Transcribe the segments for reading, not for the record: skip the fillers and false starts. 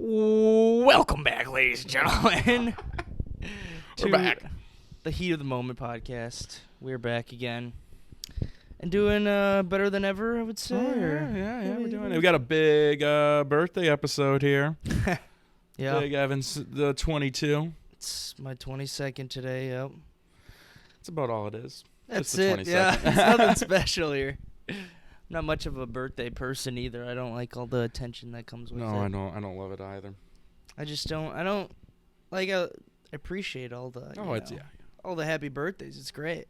Welcome back, ladies and gentlemen. We're back. The Heat of the Moment podcast. We're back again. And doing better than ever, I would say. Oh, yeah, we're doing it. We got a big birthday episode here. Yeah. Big Evan's the 22. It's my 22nd today, yep. That's about all it is. That's Just the it, yeah. 22nd. It's nothing special here. I'm not much of a birthday person either. I don't like all the attention that comes with it. No, I don't love it either. I just don't. I don't like. I appreciate all the. All the happy birthdays. It's great.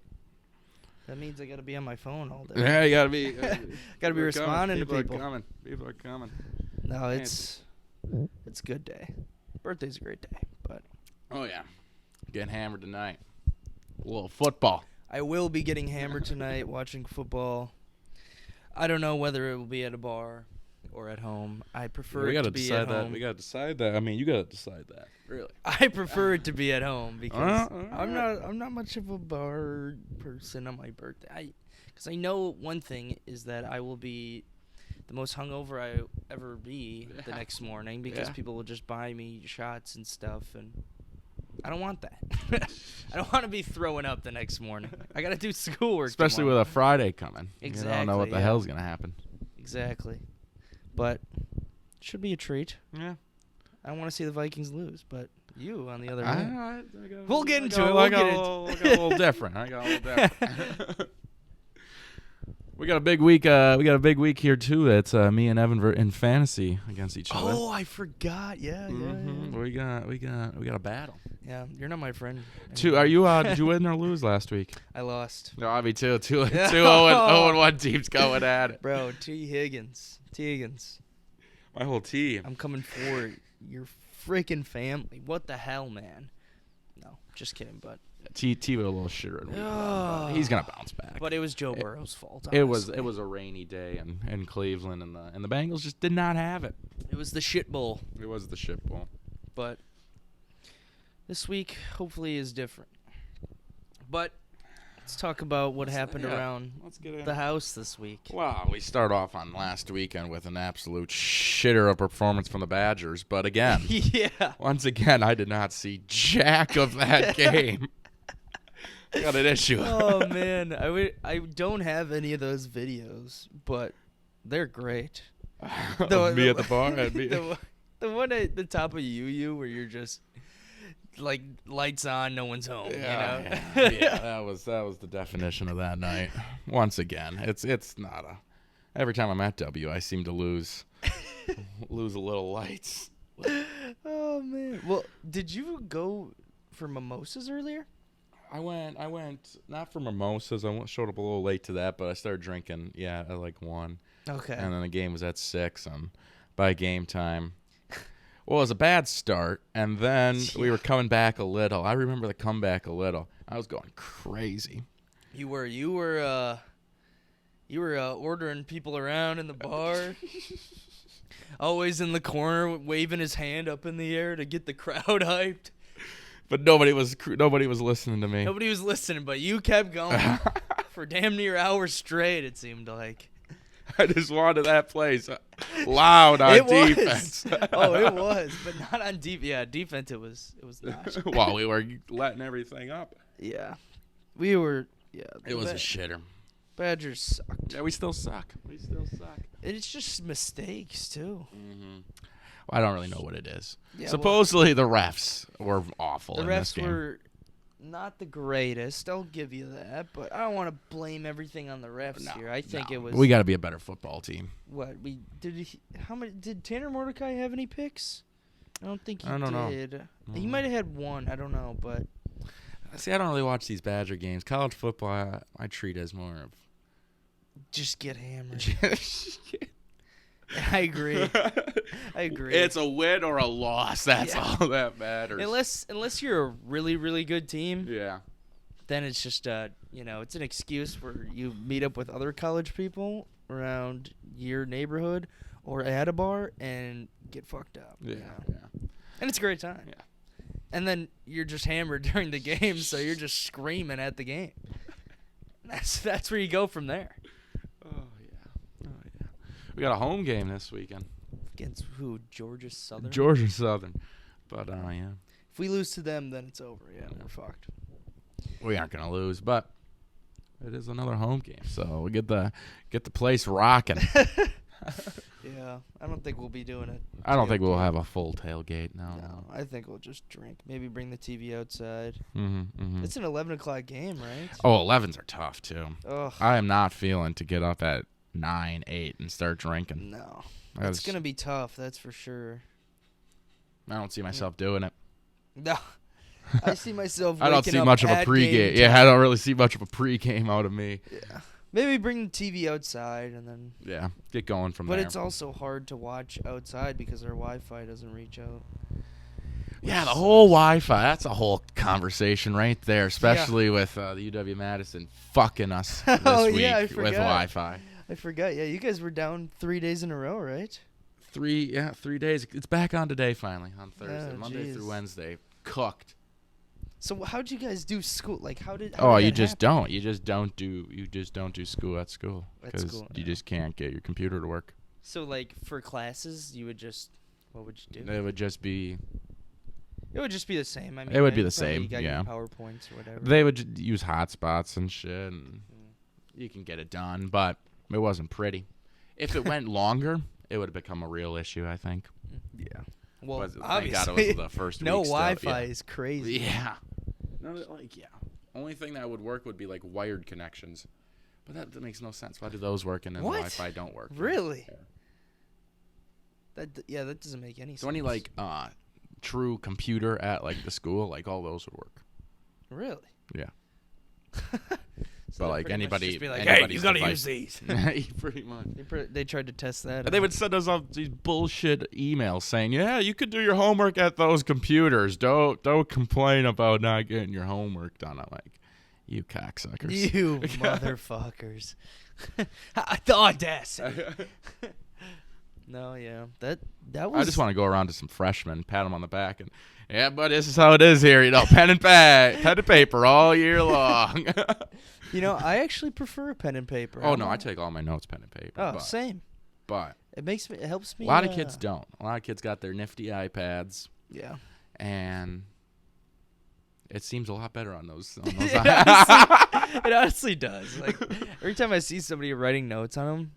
That means I gotta be on my phone all day. Yeah, you gotta be. Gotta be responding to people. People are coming. No, it's a good day. Birthday's a great day, but Oh yeah, getting hammered tonight. A little football. I will be getting hammered tonight watching football. I don't know whether it will be at a bar or at home. I prefer it to be at home. We gotta decide that. I mean, you gotta decide that. Really. I prefer it to be at home because right. I'm not much of a bar person on my birthday. Because I know one thing is that I will be the most hungover I ever be the next morning because people will just buy me shots and stuff, and I don't want that. I don't want to be throwing up the next morning. I gotta do schoolwork. Especially tomorrow. with a Friday coming. Exactly. You don't know what the hell's gonna happen. Exactly. But should be a treat. Yeah. I don't want to see the Vikings lose, but you, on the other hand. I We'll get into it. I got a little different. We got a big week. We got a big week here too. That's me and Evan in fantasy against each other. Oh, I forgot. Yeah. We got a battle. Yeah, you're not my friend. Are you? Did you win or lose last week? I lost. No, I mean two 0-1 teams going at it. Bro, T. Higgins. My whole team. I'm coming for your freaking family. What the hell, man? No, just kidding, but. T with a little shitter. He's gonna bounce back. But it was Joe Burrow's fault. It was a rainy day in Cleveland, and the Bengals just did not have it. It was the shit bowl. It was the shit bowl. But this week hopefully is different. But let's talk about what happened around the house this week. Well, we start off on last weekend with an absolute shitter of performance from the Badgers, but again, once again, I did not see jack of that game. Got an issue. Oh man, I don't have any of those videos, but they're great. Me at the bar. The one at the top of UU where you're just like lights on, no one's home. Yeah, you know? Yeah, that was the definition of that night. Once again, it's not a. Every time I'm at W, I seem to lose a little lights. Oh man. Well, did you go for mimosas earlier? I went not for mimosas. I showed up a little late to that, but I started drinking. Yeah, at like 1. Okay. And then the game was at 6. And by game time, well, it was a bad start. And then we were coming back a little. I remember the comeback a little. I was going crazy. You were ordering people around in the bar. Always in the corner, waving his hand up in the air to get the crowd hyped. But nobody was listening to me. Nobody was listening, but you kept going for damn near hours straight, it seemed like. I just wanted that place loud on defense. Oh, it was, but not on defense. Yeah, defense it was not. While we were letting everything up. Yeah. We were, It was a shitter. Badgers sucked. Yeah, we still suck. It's just mistakes, too. Mm-hmm. Well, I don't really know what it is. Yeah, Supposedly the refs were awful in this game. The refs were not the greatest, I'll give you that, but I don't want to blame everything on the refs here. I think it was. We got to be a better football team. What how many did Tanner Mordecai have any picks? I don't think he did. Know. He might have had one. I don't know, but see, I don't really watch these Badger games. College football, I treat as more of just get hammered. I agree. It's a win or a loss. That's all that matters. Unless you're a really, really good team. Yeah. Then it's just it's an excuse where you meet up with other college people around your neighborhood or at a bar and get fucked up. Yeah. And it's a great time. Yeah. And then you're just hammered during the game, so you're just screaming at the game. That's where you go from there. Oh yeah. We got a home game this weekend. against who? Georgia Southern. Georgia Southern. But yeah. If we lose to them, then it's over. Yeah, we're fucked. We aren't gonna lose, but it is another home game, so we get the place rocking. Yeah, I don't think we'll be doing it. I don't think we'll have a full tailgate. No. I think we'll just drink. Maybe bring the TV outside. Mm-hmm. It's an 11 o'clock game, right? Oh, 11s are tough too. Ugh. I am not feeling to get up at 9, 8 and start drinking. No, it's gonna be tough. That's for sure. I don't see myself doing it. No, I see myself. I don't see up much of a at pregame. game Yeah, time. I don't really see much of a pregame out of me. Yeah. Maybe bring the TV outside and then. Yeah, get going from there. But it's also hard to watch outside because our Wi-Fi doesn't reach out. Yeah, the whole Wi-Fi. That's a whole conversation right there, especially with the UW-Madison fucking us this week with Wi-Fi. I forgot. Yeah, you guys were down 3 days in a row, right? 3 days. It's back on today finally on Thursday, Oh, Monday through Wednesday. Cooked. So how'd you guys do school? Like, how did? You just don't. You just don't do school at school because you just can't get your computer to work. So like for classes, you would just what would you do? It would just be the same. I mean, it would be the same. You got yeah. your PowerPoints or whatever. They would use hotspots and shit, and you can get it done, but it wasn't pretty. If it went longer, it would have become a real issue, I think. Yeah. Well, obviously, thank God it was the first no week Wi-Fi is crazy. Yeah. No, only thing that would work would be like wired connections, but that makes no sense. Why do those work and then Wi-Fi don't work? Really? Yeah. That doesn't make any sense. So any like true computer at like the school, like all those would work. Really? Yeah. So but like anybody, be like, hey, you gotta use these. Pretty much. They tried to test that. And they would send us up these bullshit emails saying, "Yeah, you could do your homework at those computers. Don't complain about not getting your homework done." I'm like, you cocksuckers. You motherfuckers. The audacity. No, yeah, that was. I just want to go around to some freshmen, pat them on the back, and yeah, but this is how it is here. Pen and paper all year long. I actually prefer pen and paper. Oh no, I take all my notes pen and paper. Oh, same. But it helps me. A lot of kids don't. A lot of kids got their nifty iPads. Yeah. And it seems a lot better on those. It honestly does. Like every time I see somebody writing notes on them.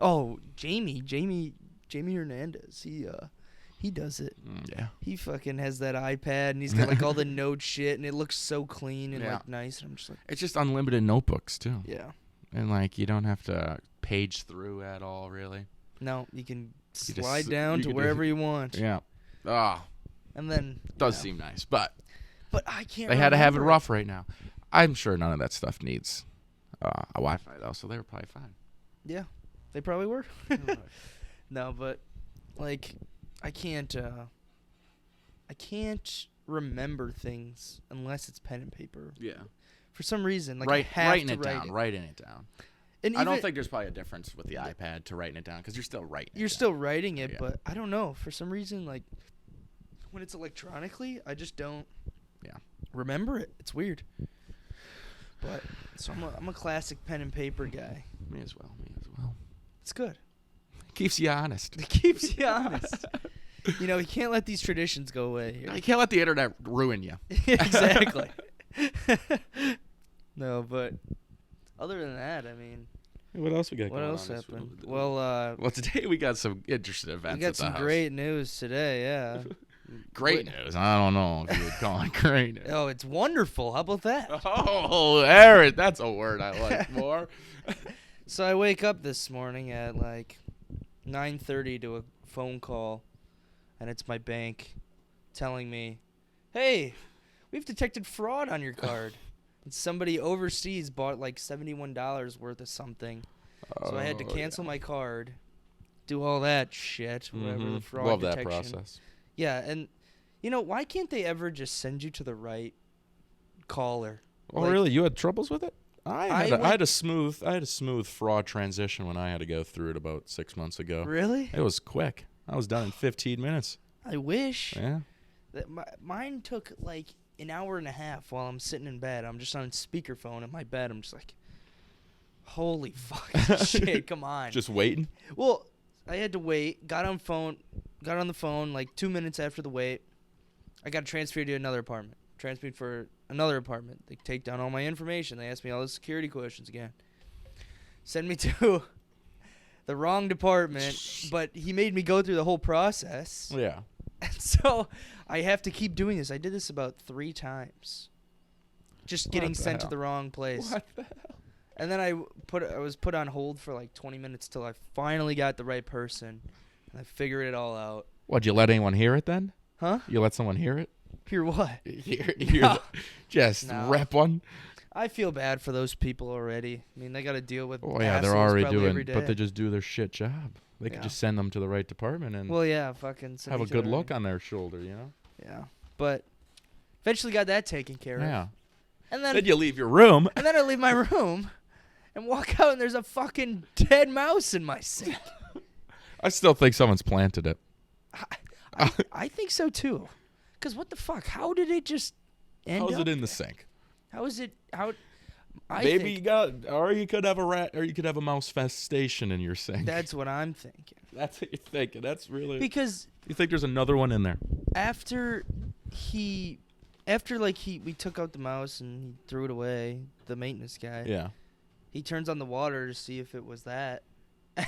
Oh, Jamie Hernandez. He does it. Yeah. He fucking has that iPad and he's got like all the note shit and it looks so clean and like nice. And I'm just like, it's just unlimited notebooks too. Yeah. And like you don't have to page through at all, really. No, you can slide down to wherever you want. Yeah. Ah. And then does seem nice, but I can't. They had to have it rough right now. I'm sure none of that stuff needs a Wi-Fi though, so they were probably fine. Yeah, they probably were. No, but like I can't remember things unless it's pen and paper. Yeah. For some reason, like writing it down. And I don't think there's probably a difference with the iPad to writing it down because you're still writing it. You're still writing it, but I don't know. For some reason, like when it's electronically, I just don't remember it. It's weird. But so I'm a classic pen and paper guy. Me as well. It's good. Keeps you honest. It keeps you honest. You can't let these traditions go away here. You can't let the internet ruin you. Exactly. No, but other than that, I mean, what else we got? What else happened? Well, today we got some interesting events. We got some great news today. Yeah. Great news. I don't know if you would call it great news. Oh, it's wonderful. How about that? Oh, Aaron, that's a word I like more. So I wake up this morning at like 9:30 to a phone call, and it's my bank telling me, "Hey, we've detected fraud on your card." And somebody overseas bought like $71 worth of something. So I had to cancel my card, do all that shit, whatever the fraud detection. Love that process. Yeah, and why can't they ever just send you to the right caller? Oh, really? You had troubles with it? I had a smooth fraud transition when I had to go through it about 6 months ago. Really? It was quick. I was done in 15 minutes. I wish. Yeah. Mine took like an hour and a half while I'm sitting in bed. I'm just on speakerphone in my bed. I'm just like, holy fuck, shit, come on. Just waiting? Well, I had to wait. Got on the phone like 2 minutes after the wait. I got transferred to another apartment. Transferred for another apartment. They take down all my information. They ask me all the security questions again. Send me to the wrong department, but he made me go through the whole process. Yeah. And so I have to keep doing this. I did this about 3 times. Just getting sent to the wrong place. What the hell? And then I was put on hold for like 20 minutes till I finally got the right person. And I figured it all out. What'd you let anyone hear it then? Huh? You let someone hear it? Hear what? Just rep one? I feel bad for those people already. I mean, they got to deal with they're already doing, every day. but they just do their shit job. They could just send them to the right department and have a good look on their shoulder, you know? Yeah. But eventually got that taken care of. Yeah. And then you leave your room. And then I leave my room and walk out and there's a fucking dead mouse in my sink. I still think someone's planted it. I think so too. Because what the fuck? How did it just end up? How's it in the sink? How is it? Maybe you could have a rat, or you could have a mouse festation in your sink. That's what I'm thinking. That's what you're thinking. That's really because you think there's another one in there. After we took out the mouse and he threw it away. The maintenance guy. Yeah. He turns on the water to see if it was that.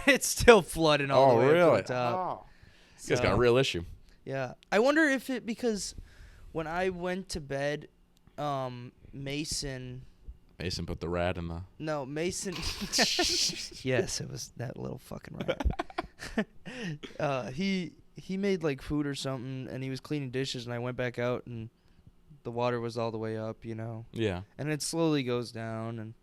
It's still flooding all the way up to the top. Oh. This guy's got a real issue. Yeah. I wonder if because when I went to bed, Mason put the rat in the... No, Mason... Yes, it was that little fucking rat. He made like food or something, and he was cleaning dishes, and I went back out, and the water was all the way up, you know? Yeah. And it slowly goes down, and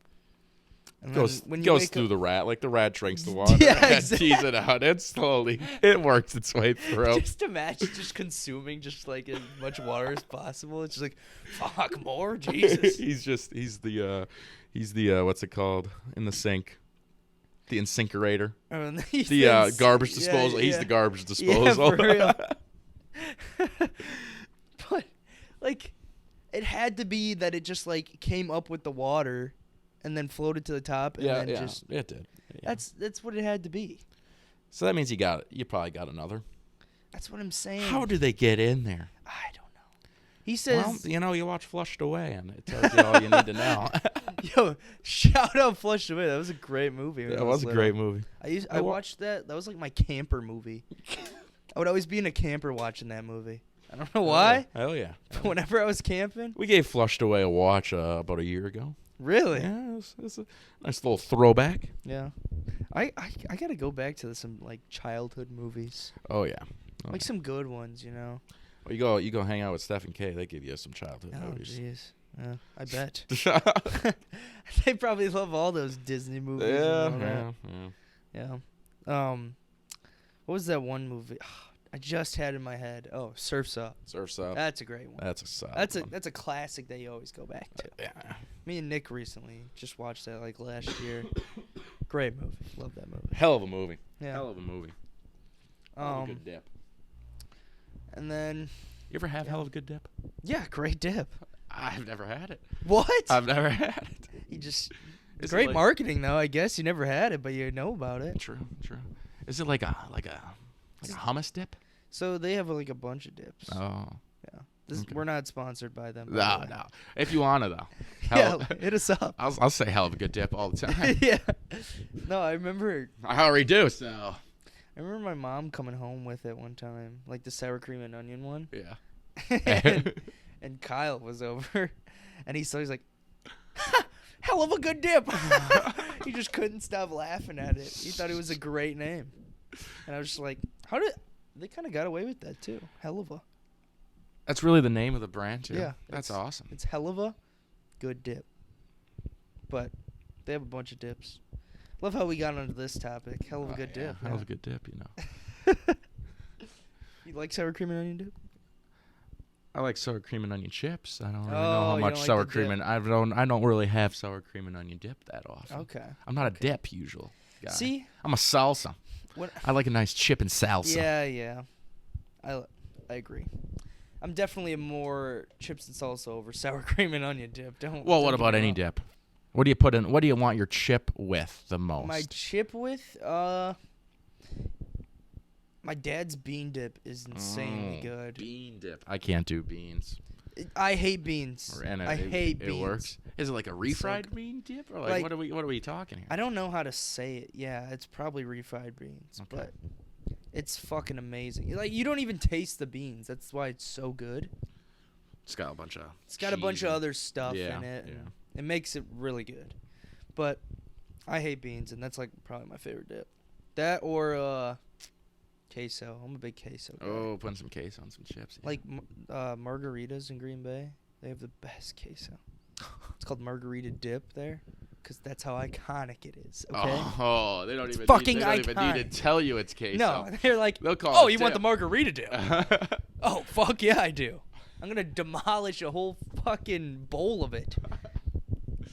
goes through the rat, like the rat drinks the water and tease it out. It works its way through. Just imagine just consuming just like as much water as possible. It's just like, fuck, more, Jesus. he's the what's it called in the sink? The incinerator. The garbage disposal. He's the garbage disposal. Yeah, for real. But like, it had to be that it just like came up with the water. And then floated to the top, and then just it did. Yeah. That's what it had to be. So that means you probably got another. That's what I'm saying. How do they get in there? I don't know. He says, well, you watch Flushed Away, and it tells you all you need to know. Yo, shout out Flushed Away. That was a great movie. That was a great movie. I watched that. That was like my camper movie. I would always be in a camper watching that movie. I don't know why. Hell yeah. But whenever I was camping, we gave Flushed Away a watch about a year ago. Really? Yeah, it's a nice little throwback. Yeah. I gotta go back to some like childhood movies. Oh yeah. Like some good ones, you know. Well, you go hang out with Steph and Kay. They give you some childhood movies. Oh jeez. Yeah, I bet. They probably love all those Disney movies. Yeah. What was that one movie? I just had in my head. Oh, Surf's Up. Surf's Up. That's a great one. That's a solid one. That's a classic that you always go back to. Yeah. Me and Nick recently just watched that like last year. Great movie. Love that movie. Hell of a movie. Yeah. Hell of a movie. Hell of a good dip. And then you ever have hell of a good dip? Yeah, great dip. I've never had it. What? I've never had it. It's great marketing though. I guess you never had it, but you know about it. True. Is it like a hummus dip? So they have like a bunch of dips. Oh. Yeah. We're not sponsored by them. No. If you want to though. Yeah, hit us up. I'll say hell of a good dip all the time. Yeah. No, I remember. I already do. So. I remember my mom coming home with it one time, like the sour cream and onion one. Yeah. and Kyle was over, and he's like, hell of a good dip. He just couldn't stop laughing at it. He thought it was a great name. And I was just like, how did they kind of got away with that too? Hell of a. That's really the name of the brand too. Yeah. That's awesome. It's hell of a good dip. But they have a bunch of dips. Love how we got onto this topic. Hell of a good dip. Hell of a good dip, you know. You like sour cream and onion dip? I like sour cream and onion chips. I don't really know how much like sour cream and I don't really have sour cream and onion dip that often. Okay. I'm not a dip usual guy. See? I'm a salsa. I like a nice chip and salsa. Yeah. I agree. I'm definitely a more chips and salsa over sour cream and onion dip. What about any dip? What do you put in? What do you want your chip with the most? My chip with My dad's bean dip is insanely good. Bean dip. I can't do beans. I hate beans. I hate beans. It works. Is it like a refried bean dip, or like what are we talking here? I don't know how to say it. Yeah, it's probably refried beans, but it's fucking amazing. Like you don't even taste the beans. That's why it's so good. It's got a bunch of. Other stuff in it. Yeah. It makes it really good. But I hate beans, and that's like probably my favorite dip. That or queso. I'm a big queso guy. Oh, putting some queso on some chips. Yeah. Like margaritas in Green Bay. They have the best queso. It's called margarita dip there, because that's how iconic it is. Okay. Oh, they don't even need to tell you it's queso. No, they're like, they'll call it you want the margarita dip? Oh, fuck yeah, I do. I'm gonna demolish a whole fucking bowl of it.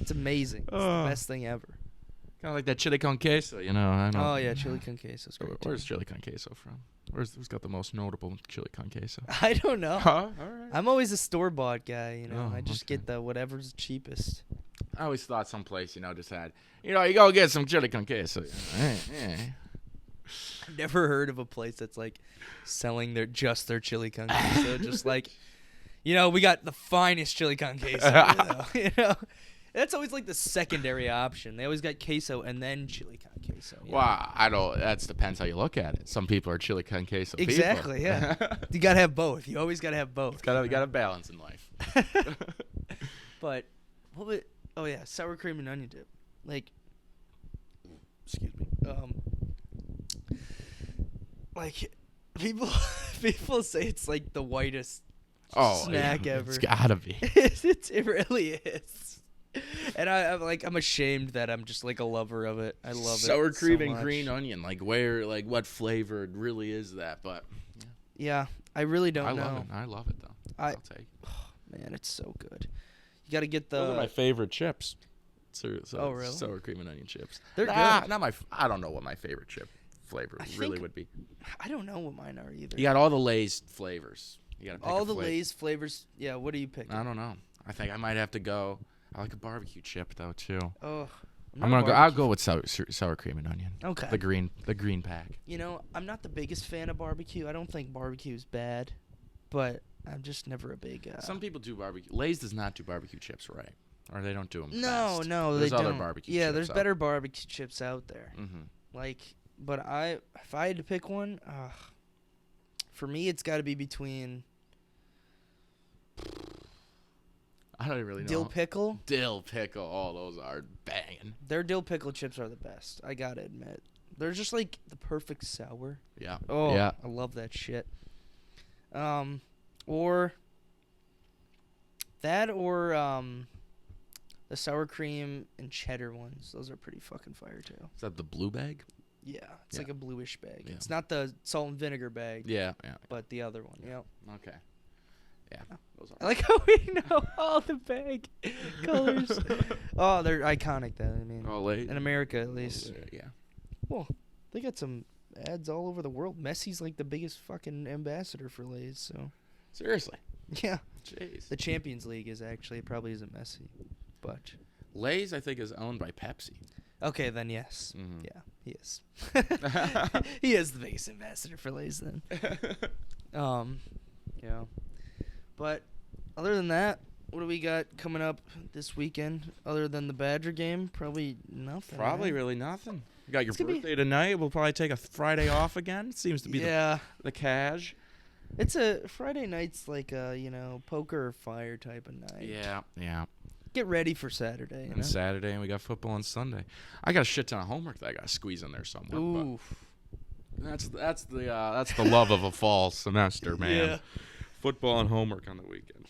It's amazing. It's the best thing ever. Kind of like that chili con queso, you know. I know. Oh yeah, chili con queso. Where's chili con queso from? Who's got the most notable chili con queso? I don't know. Huh? All right. I'm always a store-bought guy, you know. I just get the whatever's cheapest. I always thought someplace, just had, you go get some chili con queso. I've never heard of a place that's like selling their chili con queso. Just like, we got the finest chili con queso. That's always like the secondary option. They always got queso and then chili con queso. Well, I don't. That depends how you look at it. Some people are chili con queso. Exactly. People. Yeah. You gotta have both. You always gotta have both. Got a balance in life. But what would? Oh yeah, sour cream and onion dip. Like, excuse me. Like people say it's like the whitest snack ever. It's gotta be. It really is. And I'm ashamed that I'm just like a lover of it. I love sour it. cream so and much. green onion. Like what flavor really is that? But yeah, I really don't know. I love it though. I'll take. Oh, man, it's so good. You got to get the. Those are my favorite chips. Oh really? Sour cream and onion chips. They're good. Not my. I don't know what my favorite chip flavor really would be. I don't know what mine are either. You got all the Lay's flavors. You got to pick all the Lay's flavors. Yeah, what do you pick? I don't know. I think I might have to go. I like a barbecue chip though too. Oh, I'll go with sour cream and onion. Okay. The green pack. I'm not the biggest fan of barbecue. I don't think barbecue is bad, but I'm just never a big. Some people do barbecue. Lay's does not do barbecue chips right, or they don't do them. No, best. No, there's they don't. Other barbecue. Yeah, chips there's better barbecue chips out there. Mm-hmm. But if I had to pick one, for me it's got to be between. I don't really know. Dill pickle. Oh, those are banging. Their dill pickle chips are the best. I gotta admit, they're just like the perfect sour. Yeah. Oh, yeah. I love that shit. Or that, or the sour cream and cheddar ones. Those are pretty fucking fire too. Is that the blue bag? Yeah, it's like a bluish bag. Yeah. It's not the salt and vinegar bag. Yeah. But the other one. Yep. Okay. Yeah. Those are I like how we know all the bag colors. Oh, they're iconic though. I mean, in America at least. Yeah. Well, they got some ads all over the world. Messi's like the biggest fucking ambassador for Lay's. So. Seriously. Yeah. Jeez. The Champions League probably isn't Messi, but Lay's I think is owned by Pepsi. Okay, then yes. Mm-hmm. Yeah, he is. He is the biggest ambassador for Lay's then. Yeah. But other than that, what do we got coming up this weekend? Other than the Badger game, probably nothing. Probably right? really nothing. You got your birthday tonight. We'll probably take a Friday off again. It seems to be the cash. It's a Friday night's like a poker or fire type of night. Yeah. Get ready for Saturday. And Saturday, and we got football on Sunday. I got a shit ton of homework that I got to squeeze in there somewhere. Ooh. That's the love of a fall semester, man. Yeah. Football and homework on the weekend.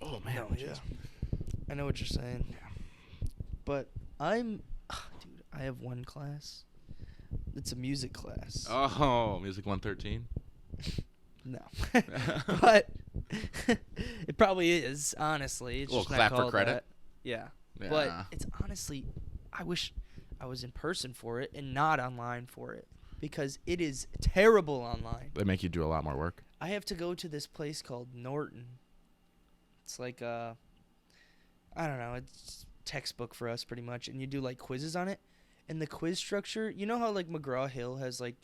Oh man. No, yeah. I know what you're saying. Yeah. But dude, I have one class. It's a music class. Oh, Music 113? No. But it probably is, honestly. It's a little just clap not for called credit. that. Yeah. But it's honestly, I wish I was in person for it and not online for it, because it is terrible online. They make you do a lot more work. I have to go to this place called Norton. It's like I don't know, it's textbook for us pretty much, and you do like quizzes on it. And the quiz structure, you know how like McGraw-Hill has like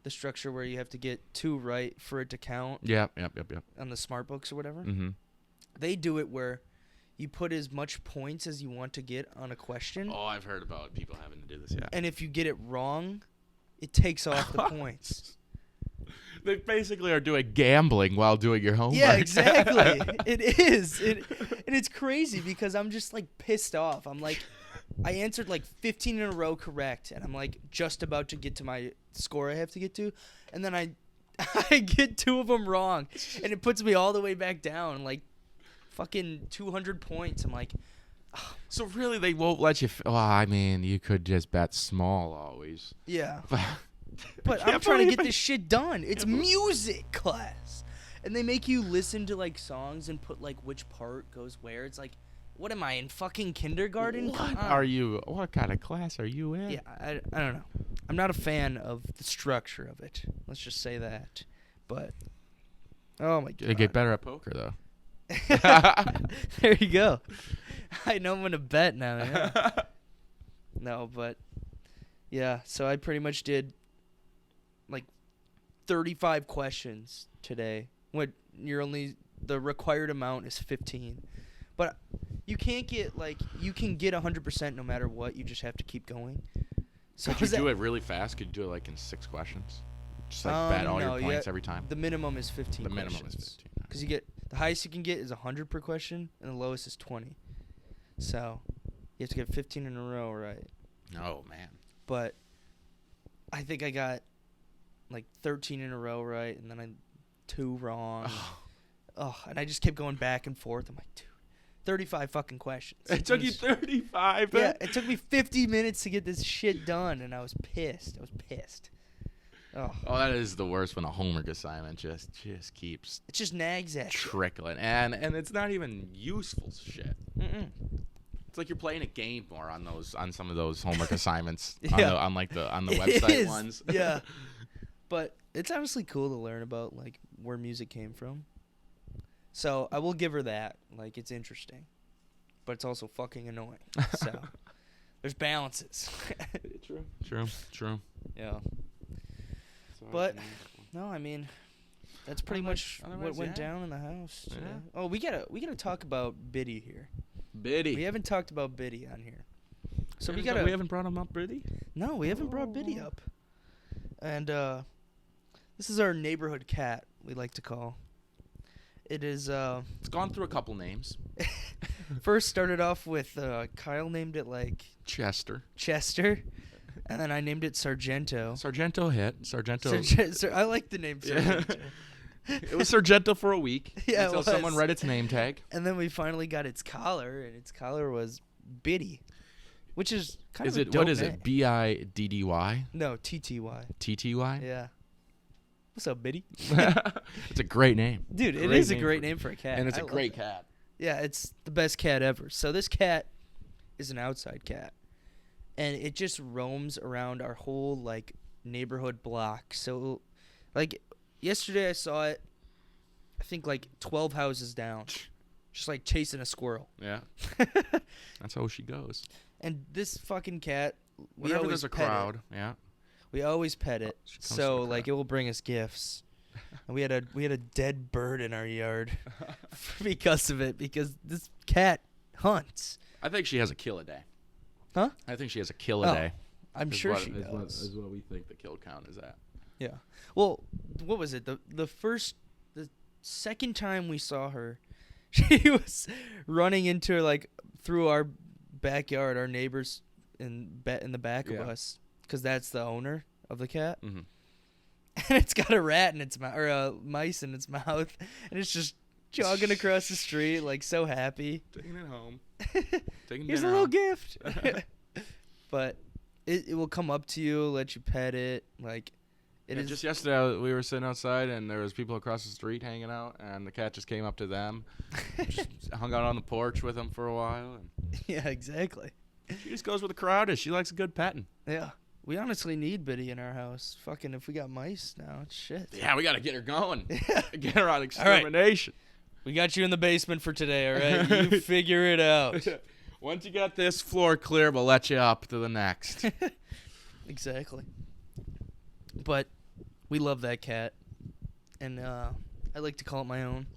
the structure where you have to get 2 right for it to count. Yep. On the smart books or whatever. Mm-hmm. They do it where you put as much points as you want to get on a question. Oh, I've heard about people having to do this, yeah. And if you get it wrong, it takes off the points. They basically are doing gambling while doing your homework. Yeah, exactly. It is. And it's crazy because I'm just, like, pissed off. I'm like, I answered, like, 15 in a row correct, and I'm, like, just about to get to my score I have to get to. And then I get 2 of them wrong, and it puts me all the way back down, like, fucking 200 points. I'm like, oh. So really, they won't let you. Well, I mean, you could just bet small always. Yeah. But I'm trying to get this shit done. It's music class. And they make you listen to, like, songs and put, like, which part goes where. It's like, what am I, in fucking kindergarten? What kind of class are you in? Yeah, I don't know. I'm not a fan of the structure of it. Let's just say that. But, oh, my God. They get better at poker, though. There you go. I know I'm going to bet now. Yeah. No, but, yeah, so I pretty much did, like, 35 questions today. What the required amount is 15. But you can't get, like, you can get 100% no matter what. You just have to keep going. So could you do it really fast? Could you do it, like, in 6 questions? Just, like, bet all your points every time? The minimum is 15 The questions. minimum is 15. Because you get, the highest you can get is 100 per question, and the lowest is 20. So you have to get 15 in a row, right? Oh, man. But I think I got, like, 13 in a row right, and then I 2 wrong. And I just kept going back and forth. I'm like, dude, 35 fucking questions. It took you 35? Yeah, it took me 50 minutes to get this shit done, and I was pissed. Oh, that is the worst when a homework assignment just keeps... It just nags at you. Trickling. And it's not even useful shit. Mm-mm. It's like you're playing a game more on some of those homework assignments. Yeah. on the website ones. Yeah. But it's honestly cool to learn about, like, where music came from. So I will give her that. Like, it's interesting. But it's also fucking annoying. So there's balances. True. Yeah. But no, I mean, that's pretty much what went down in the house today. Yeah. Oh, we gotta talk about Biddy here. Biddy. We haven't talked about Biddy on here. So we haven't brought him up, Biddy? No, we haven't brought Biddy up. And this is our neighborhood cat, we like to call. It is it's gone through a couple names. First started off with Kyle named it like Chester. And then I named it Sargento. Sargento hit. I like the name Sargento. It was Sargento for a week. Yeah, until someone read its name tag. And then we finally got its collar, and its collar was Biddy, which is kind of a dope what is name. it? BIDDY? No, TTY. TTY? Yeah. What's up, Biddy? It's a great name. Dude, it is a great name for a cat. And it's a great cat. Yeah, it's the best cat ever. So this cat is an outside cat. And it just roams around our whole, like, neighborhood block. So, like, yesterday I saw it, I think, like, 12 houses down. Just, like, chasing a squirrel. Yeah. That's how she goes. And this fucking cat, whenever there's a crowd, yeah. We always pet it, so, like, it will bring us gifts. And we had a dead bird in our yard because of it, because this cat hunts. I think she has a kill a day. Huh? I think she has a kill a day. I'm sure she does. Is what we think the kill count is at. Yeah. Well, what was it? The second time we saw her, she was running into, like, through our backyard, our neighbors in the back of us, because that's the owner of the cat. Mm-hmm. And it's got a rat in its mouth, or a mice in its mouth, and it's just jogging across the street, like, so happy. Taking it home. Here's a little gift. But it will come up to you, let you pet it, like, it is. Just yesterday, we were sitting outside, and there was people across the street hanging out, and the cat just came up to them, just hung out on the porch with them for a while. And yeah, exactly. She just goes where the crowd is. She likes a good petting. Yeah. We honestly need Biddy in our house. Fucking, if we got mice now, it's shit. Yeah, we got to get her going. Get her on extermination. Right. We got you in the basement for today, all right? You figure it out. Once you got this floor clear, we'll let you up to the next. Exactly. But We love that cat, and I like to call it my own.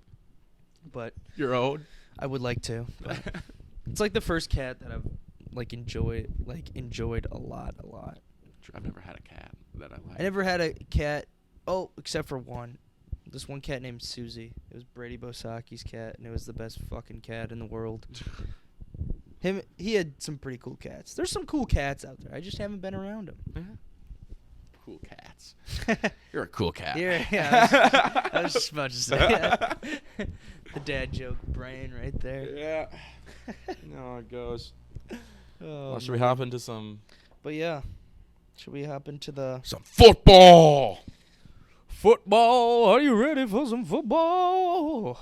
But your own? I would like to. But it's like the first cat that I've enjoyed a lot. I've never had a cat that I like. I never had a cat. Oh, except for one. This one cat named Susie. It was Brady Bosaki's cat, and it was the best fucking cat in the world. He had some pretty cool cats. There's some cool cats out there. I just haven't been around them. Yeah. Cool cats. You're a cool cat. Yeah, I was just about to say that. The dad joke brain right there. Yeah. No, it goes. Oh, Should we hop into some... But yeah. Should we hop into some football? Football. Are you ready for some football?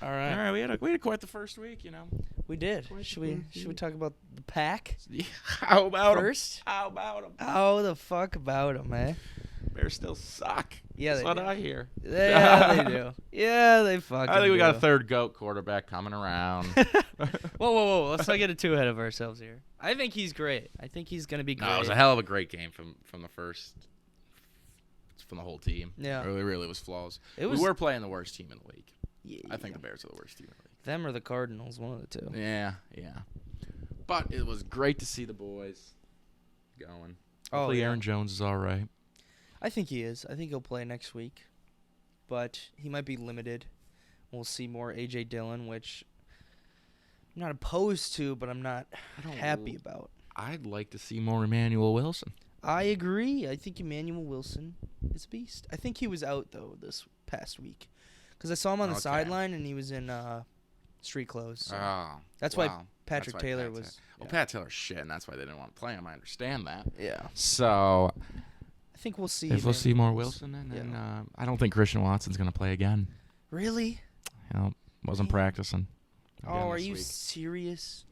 All right. We had quite the first week, you know. We did. Should we talk about the Pack? How about first? How about them? How the fuck about them, eh? Bears still suck. Yeah, that's they what do. I hear. Yeah, they do. Yeah, they fucking I think we do. got a third GOAT quarterback coming around. Whoa. Let's not get too ahead of ourselves here. I think he's great. I think he's going to be great. No, it was a hell of a great game from the whole team. Yeah. It really was flaws. We were playing the worst team in the league. Yeah, I think the Bears are the worst team in the league. Them or the Cardinals, one of the two. Yeah. But it was great to see the boys going. Hopefully yeah. Aaron Jones is all right. I think he is. I think he'll play next week. But he might be limited. We'll see more A.J. Dillon, which I'm not opposed to, but I'm not happy about. I'd like to see more Emmanuel Wilson. I agree. I think Emmanuel Wilson is a beast. I think he was out, though, this past week. Because I saw him on the sideline, and he was in street clothes. So that's why Patrick Taylor was... Well, Pat Taylor's shit, and that's why they didn't want to play him. I understand that. Yeah. So... I think we'll see. If we'll see more Wilson, and then I don't think Christian Watson's going to play again. Really? Wasn't practicing. Oh, are you serious?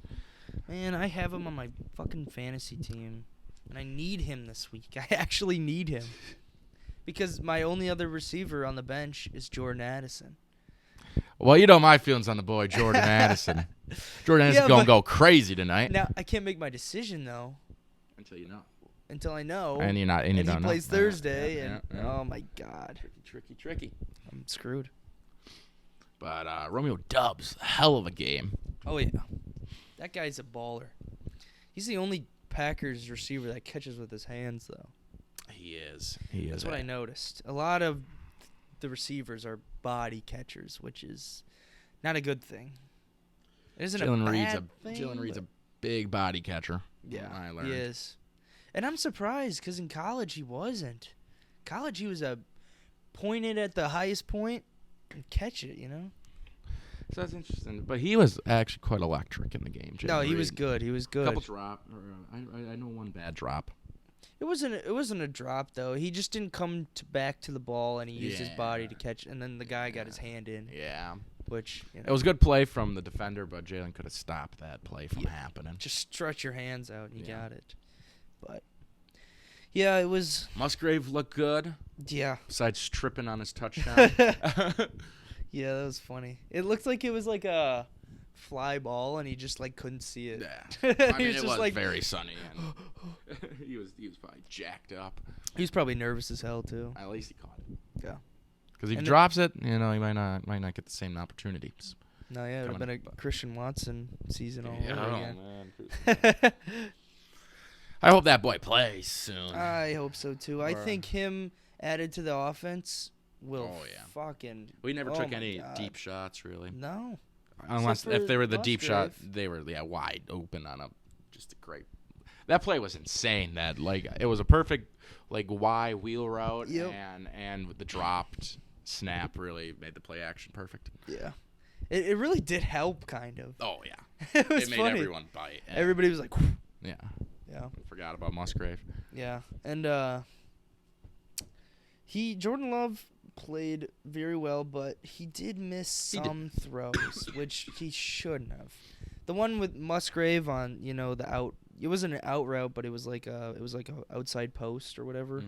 Man, I have him on my fucking fantasy team, and I need him this week. I actually need him. Because my only other receiver on the bench is Jordan Addison. Well, you know my feelings on the boy, Jordan Addison. Jordan Addison's going to go crazy tonight. Now, I can't make my decision, though. Until you know. Until I know. And you're not. And you don't he know. plays Thursday, yeah. Oh my God. Tricky. I'm screwed. But Romeo Doubs, hell of a game. Oh yeah, that guy's a baller. He's the only Packers receiver that catches with his hands, though. He is. That's what I noticed. A lot of the receivers are body catchers, which is not a good thing. It isn't Jalen a bad thing. Jalen Reed's a big body catcher. Yeah, I learned. he is. And I'm surprised because in college he wasn't. College he was pointed at the highest point and catch it, you know? So that's interesting. But he was actually quite electric in the game, Jalen No, he Reed. was good. He was good. Couple drop. I know one bad drop. It wasn't a drop, though. He just didn't come back to the ball, and he used his body to catch it, and then the guy got his hand in. Yeah. Which, you know. It was good play from the defender, but Jalen could have stopped that play from happening. Just stretch your hands out, and you got it. But, yeah, it was... Musgrave looked good. Yeah. Besides tripping on his touchdown. Yeah, that was funny. It looked like it was like a fly ball, and he just, couldn't see it. Yeah. I mean, it was like, very sunny. And he was probably jacked up. He was probably nervous as hell, too. At least he caught it. Yeah. Because if he drops it, he might not get the same opportunities. No, yeah, it would have been a Christian Watson season all over again. Man. I hope that boy plays soon. I hope so, too. I think him added to the offense will fucking... We never took any deep shots, really. No. Unless if they were the deep shot, they were wide open on just a great... That play was insane. That it was a perfect Y wheel route, and with the dropped snap really made the play action perfect. Yeah. It really did help, kind of. Oh, yeah. It was made funny. everyone bite. Everybody was like... Yeah. Yeah. Forgot about Musgrave. Yeah. And Jordan Love played very well, but he did miss some throws, which he shouldn't have. The one with Musgrave on, the out... It wasn't an out route, but it was like a outside post or whatever.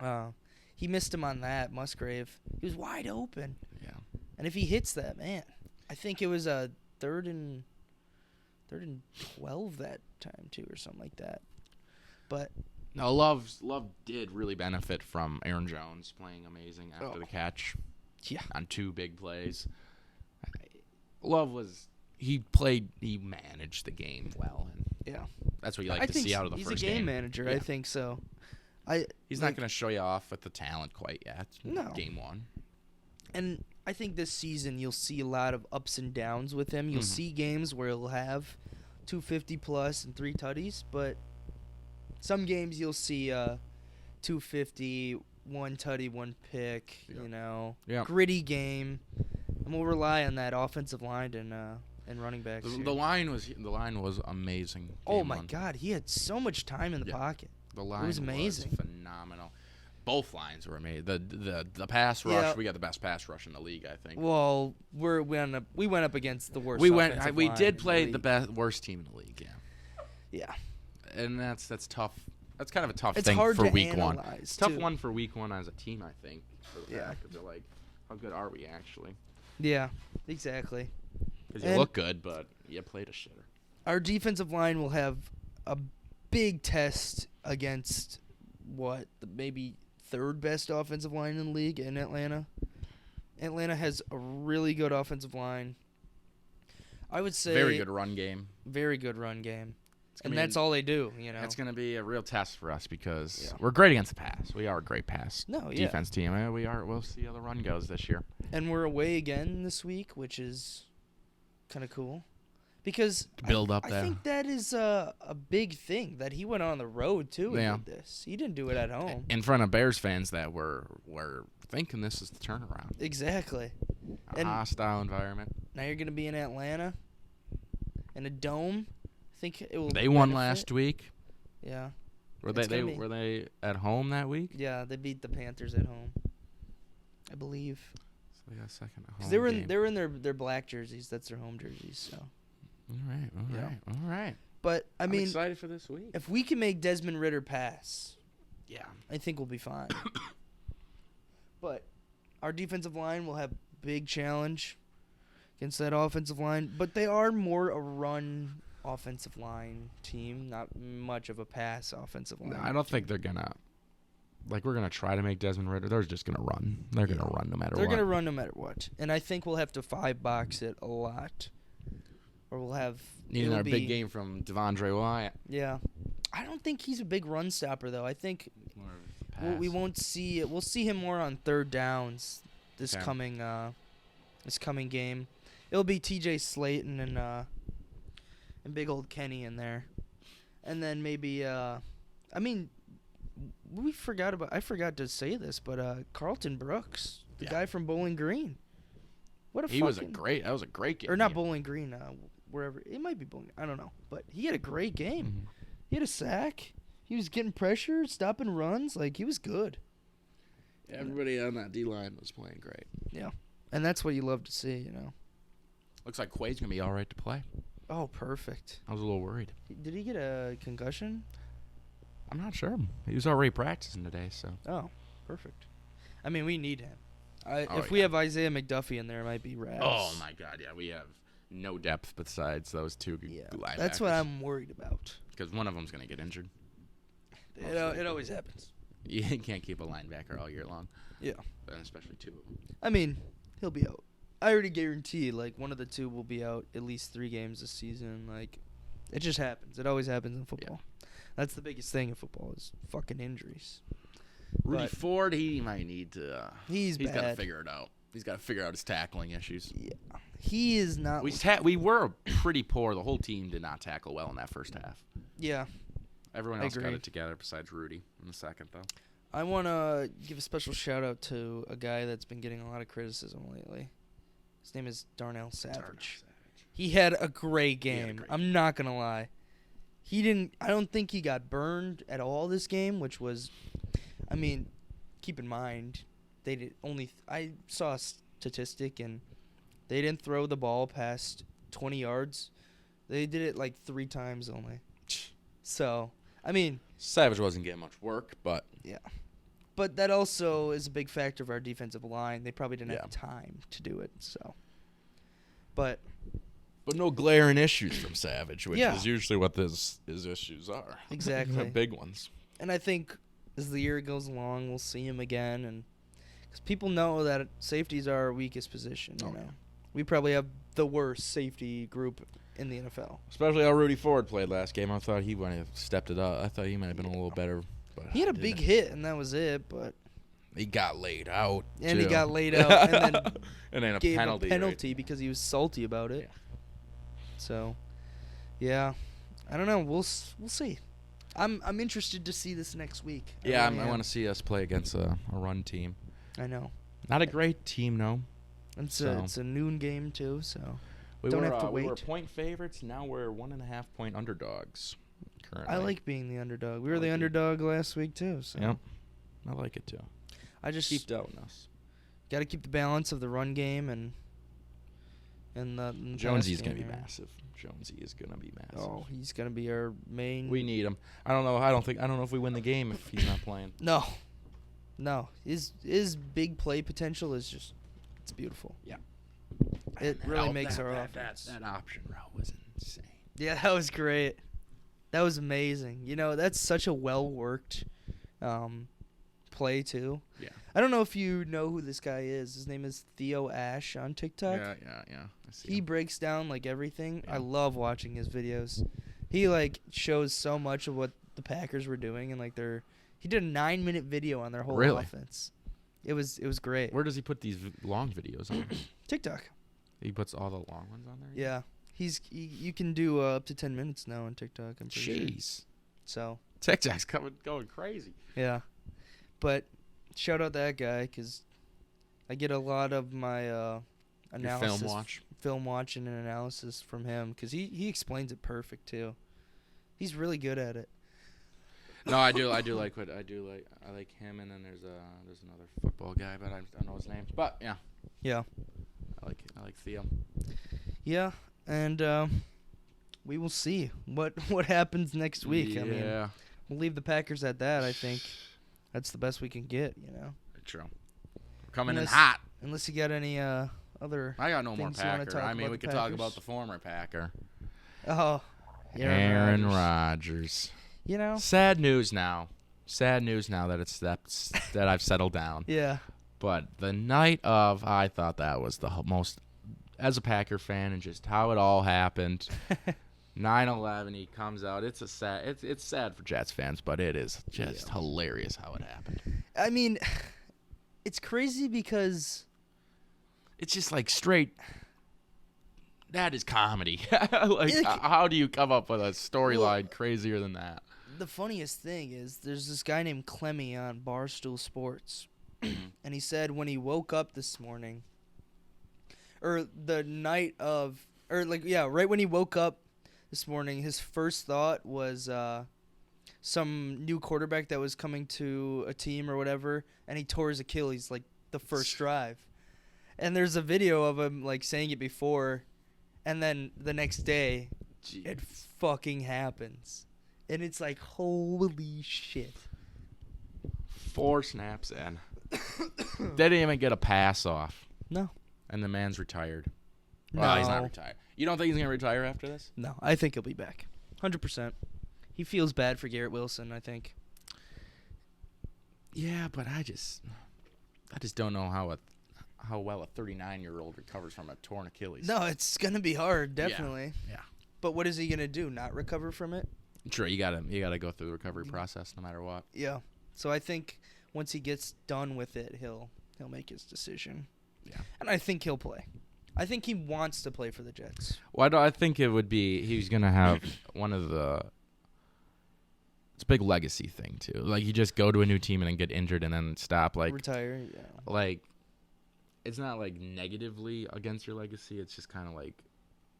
Mm-hmm. He missed him on that, Musgrave. He was wide open. Yeah. And if he hits that, man, I think it was a third and 12 that time too, or something like that. But No, Love did really benefit from Aaron Jones playing amazing after the catch. Yeah. On 2 big plays. Love he managed the game well, and that's what you like to see out of the first game. He's a game manager. Yeah. I think so. He's not going to show you off with the talent quite yet. No. Game 1. And I think this season you'll see a lot of ups and downs with him. You'll see games where he'll have 250 plus and 3 tutties, but some games you'll see 250, 1 tutty, 1 pick. Gritty game, and we'll rely on that offensive line and running backs. The line was amazing. Oh my God, he had so much time in the pocket. The line was amazing. Was phenomenal. Both lines were amazing. The pass rush, we got the best pass rush in the league, I think. Well, we went up against the worst. We did play the worst team in the league. Yeah. And that's tough. That's kind of a tough it's thing hard for to week 1. It's tough one for week 1 as a team, I think. For the fact that they're like, how good are we actually? Yeah, exactly. Because you look good, but you played a shitter. Our defensive line will have a big test against maybe 3rd best offensive line in the league in Atlanta. Atlanta has a really good offensive line. I would say very good run game. Very good run game. And that's all they do, It's going to be a real test for us because we're great against the pass. We are a great pass defense team. We'll see how the run goes this year. And we're away again this week, which is kind of cool. Because I think that is a big thing that he went on the road too and did this. He didn't do it at home. In front of Bears fans that were thinking this is the turnaround. Exactly. A hostile environment. Now you're going to be in Atlanta in a dome. I think it will. They won last week. Yeah. Were they at home that week? Yeah, they beat the Panthers at home, I believe. So they got second at home. They were in their black jerseys. That's their home jerseys. So. All right. But I'm excited for this week. If we can make Desmond Ridder pass, I think we'll be fine. But our defensive line will have big challenge against that offensive line. But they are more a run offensive line team, not much of a pass offensive line. No, I don't think they're gonna. We're gonna try to make Desmond Ridder. They're just gonna run. They're gonna run no matter what. They're gonna run no matter what. And I think we'll have to 5-box it a lot. Or we'll have needing our big game from Devondre Wyatt. Yeah, I don't think he's a big run stopper though. I think we won't see it. We'll see him more on 3rd downs this coming game. It'll be T.J. Slayton and big old Kenny in there, and then maybe I forgot to say this, but Carlton Brooks, the guy from Bowling Green. That was a great game. Or not Bowling Green, wherever. It might be Bowling. I don't know. But he had a great game. Mm-hmm. He had a sack. He was getting pressure, stopping runs. He was good. Yeah, everybody on that D-line was playing great. Yeah. And that's what you love to see, Looks like Quay's going to be all right to play. Oh, perfect. I was a little worried. Did he get a concussion? I'm not sure. He was already practicing today, so. Oh, perfect. We need him. If we have Isaiah McDuffie in there, it might be rad. Oh, my God, yeah. We have no depth besides those 2 linebackers. That's what I'm worried about. Because one of them's going to get injured. It always happens. You can't keep a linebacker all year long. Yeah. And especially 2 of them. He'll be out. I already guarantee, one of the 2 will be out at least 3 games this season. It just happens. It always happens in football. Yeah. That's the biggest thing in football is fucking injuries. Rudy Ford, he might need to. He's got to figure it out. He's got to figure out his tackling issues. Yeah, he is not. We were pretty poor. The whole team did not tackle well in that first half. Yeah, everyone else got it together besides Rudy in the second, though. I want to give a special shout out to a guy that's been getting a lot of criticism lately. His name is Darnell Savage. He had a great game. I'm not gonna lie. I don't think he got burned at all this game, which was. Keep in mind, they did I saw a statistic, and they didn't throw the ball past 20 yards. They did it 3 times only. So, Savage wasn't getting much work, but. Yeah. But that also is a big factor of our defensive line. They probably didn't have time to do it, so. But no glaring issues from Savage, which is usually what his issues are. Exactly. Big ones. And I think as the year goes along, we'll see him again, and because people know that safeties are our weakest position. You know, yeah. we probably have the worst safety group in the NFL. Especially how Rudy Ford played last game. I thought he might have stepped it up. I thought he might have been a little better. But He had a big hit, and that was it. But he got laid out. and too. he got laid out, and then and then gave penalty. a penalty because he was salty about it. Yeah. So, yeah, I don't know. We'll see. I'm interested to see this next week. I want to see us play against a run team. I know. Not a great team, no. It's a noon game too, so We don't have to wait. We were point favorites. Now we're 1.5 point underdogs. Currently. I like being the underdog. We were the underdog last week too. So Yep. I like it too. I just Keep doubting us. got to keep the balance of the run game and the Jonesy's pass gonna be game. massive. Jonesy is gonna be massive. Oh, he's gonna be our main. We need him. I don't know if we win the game if he's not playing. No. His big play potential is just it's beautiful. Yeah. It really makes our offense. That option route was insane. Yeah, that was great. That was amazing. You know, that's such a well-worked play, too. Yeah. I don't know if you know who this guy is. His name is Theo Ash on TikTok. Yeah. I see He him. breaks down, like, everything. Yeah. I love watching his videos. He, like, shows so much of what the Packers were doing, and, like, he did a 9-minute video on their whole Really? offense. It was great. Where does he put these long videos on? TikTok. He puts all the long ones on there? Yeah. You can do up to 10 minutes now on TikTok, I'm pretty sure. Jeez. So, TikTok's going crazy. yeah. But shout out that guy because I get a lot of my analysis, film watching and analysis from him because he explains it perfect too. He's really good at it. No, I like him, and then there's another football guy, but I don't know his name. But yeah. Yeah. I like Theo. Yeah, and we will see what happens next week. Yeah. I mean, we'll leave the Packers at that. I think that's the best we can get. You know. True. Coming in hot. Unless you got any other. I got no more things you wanna Packer. talk I mean, about we the could talk Packers? about the former Packer. Oh. Aaron Rodgers. You know. Sad news now that that I've settled down. Yeah. But the night of, I thought that was the most, as a Packer fan, and just how it all happened. 9/11, he comes out. It's sad for Jets fans, but it is just hilarious how it happened. I mean, it's crazy because it's just like straight. That is comedy. How do you come up with a storyline crazier than that? The funniest thing is there's this guy named Clemmy on Barstool Sports, and he said when he woke up this morning, or the night of, right when he woke up this morning, his first thought was some new quarterback that was coming to a team or whatever, and he tore his Achilles like the first drive. And there's a video of him like saying it before, and then the next day, it fucking happens. And it's like, holy shit. 4 snaps in. They didn't even get a pass off. No. And the man's retired. No. Well, he's not retired. You don't think he's going to retire after this? No, I think he'll be back. 100%. He feels bad for Garrett Wilson, I think. Yeah, but I just don't know how well a 39-year-old recovers from a torn Achilles. No, it's going to be hard, definitely. Yeah. But what is he going to do? Not recover from it? Sure, you gotta go through the recovery process no matter what. Yeah. So I think once he gets done with it, he'll make his decision. Yeah. And I think he'll play. I think he wants to play for the Jets. Well, I think it would be he's gonna have one of the. It's a big legacy thing too. Like you just go to a new team and then get injured and then stop. Like retire. Yeah. Like, it's not like negatively against your legacy. It's just kind of like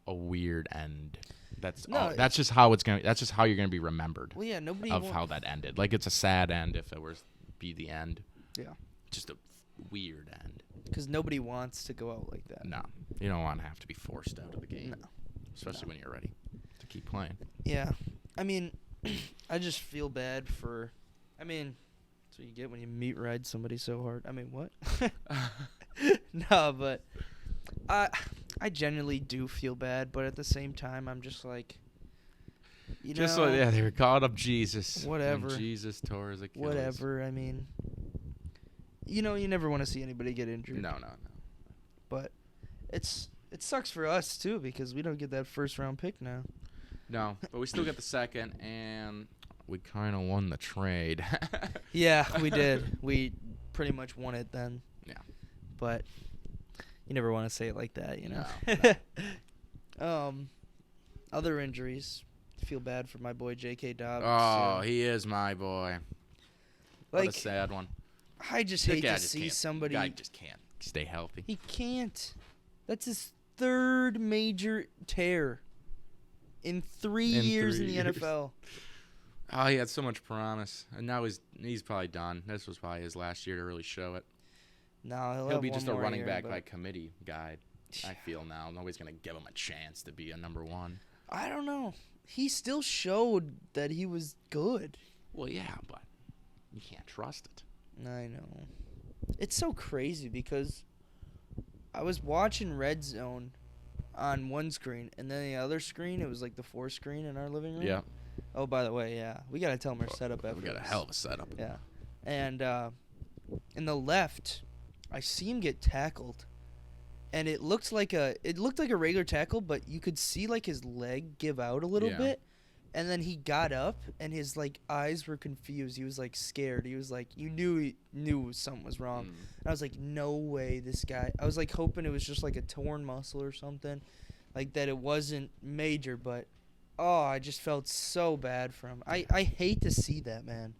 a weird end. That's just how it's gonna. That's just how you're gonna be remembered. Well, yeah, nobody of how that ended. Like it's a sad end if it were to be the end. Yeah. Just a weird end. Because nobody wants to go out like that. No, you don't want to have to be forced out of the game. No. Especially when you're ready to keep playing. Yeah, I mean, I just feel bad for. I mean, that's what you get when you meat ride somebody so hard. I mean, what? No, but I genuinely do feel bad, but at the same time, I'm just like, Just like, yeah, they were calling up Jesus. Whatever. And Jesus tore his Achilles. Whatever. I mean, you never want to see anybody get injured. No. But it sucks for us too because we don't get that first round pick now. No, but we still get the second, and we kind of won the trade. Yeah, we did. We pretty much won it then. Yeah. But you never want to say it like that, No. Other injuries. Feel bad for my boy J.K. Dobbins. Oh, he is my boy. What like a sad one. I just hate to see somebody. The guy just can't stay healthy. He can't. That's his third major tear in 3 years in the NFL. Oh, he had so much promise, and now he's probably done. This was probably his last year to really show it. No, he'll be just a running year, back by committee guy. I feel now nobody's gonna give him a chance to be a number one. I don't know. He still showed that he was good. Well, yeah, but you can't trust it. I know. It's so crazy because I was watching Red Zone on one screen, and then the other screen, it was like the 4 screen in our living room. Yeah. Oh, by the way, yeah. We got to tell them our setup after We got a this. hell of a setup. Yeah. And in the left, I see him get tackled. And it looked like a regular tackle, but you could see like his leg give out a little bit. And then he got up, and his like eyes were confused. He was like scared. He was like, he knew something was wrong. And I was like, no way, this guy. I was like hoping it was just like a torn muscle or something, like that it wasn't major. But I just felt so bad for him. I hate to see that, man.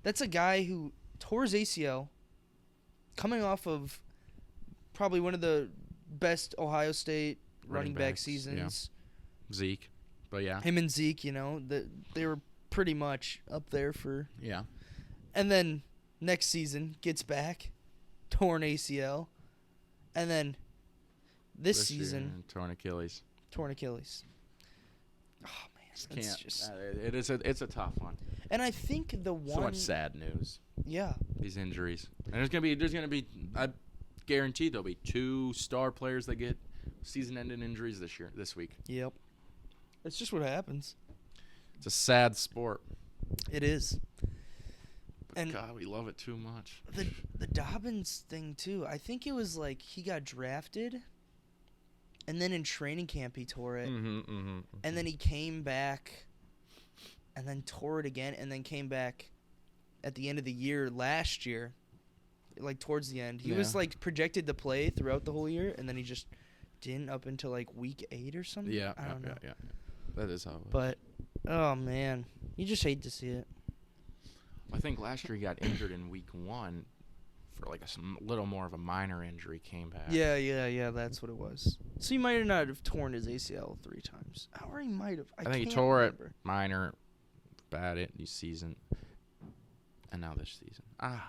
That's a guy who tore his ACL, coming off of probably one of the best Ohio State running back seasons. Yeah. Zeke. But yeah. Him and Zeke, they were pretty much up there for. Yeah. And then next season gets back, torn ACL, and then this season torn Achilles. Oh man, it's a tough one. And I think the one so much sad news. Yeah. These injuries, and there's gonna be. I guarantee there'll be 2 star players that get season-ending injuries this week. Yep. It's just what happens. It's a sad sport. It is. But and God, we love it too much. The Dobbins thing too. I think it was like he got drafted, and then in training camp he tore it, and then he came back, and then tore it again, and then came back at the end of the year last year, like towards the end. He was like projected to play throughout the whole year, and then he just didn't up until like week 8 or something. Yeah, I don't know. Yeah. That is how it was. But, oh, man. You just hate to see it. I think last year he got injured in week 1 for like a little more of a minor injury, came back. Yeah, that's what it was. So he might not have torn his ACL 3 times. Or he might have. I think he tore it minor, bad it this season, and now this season. I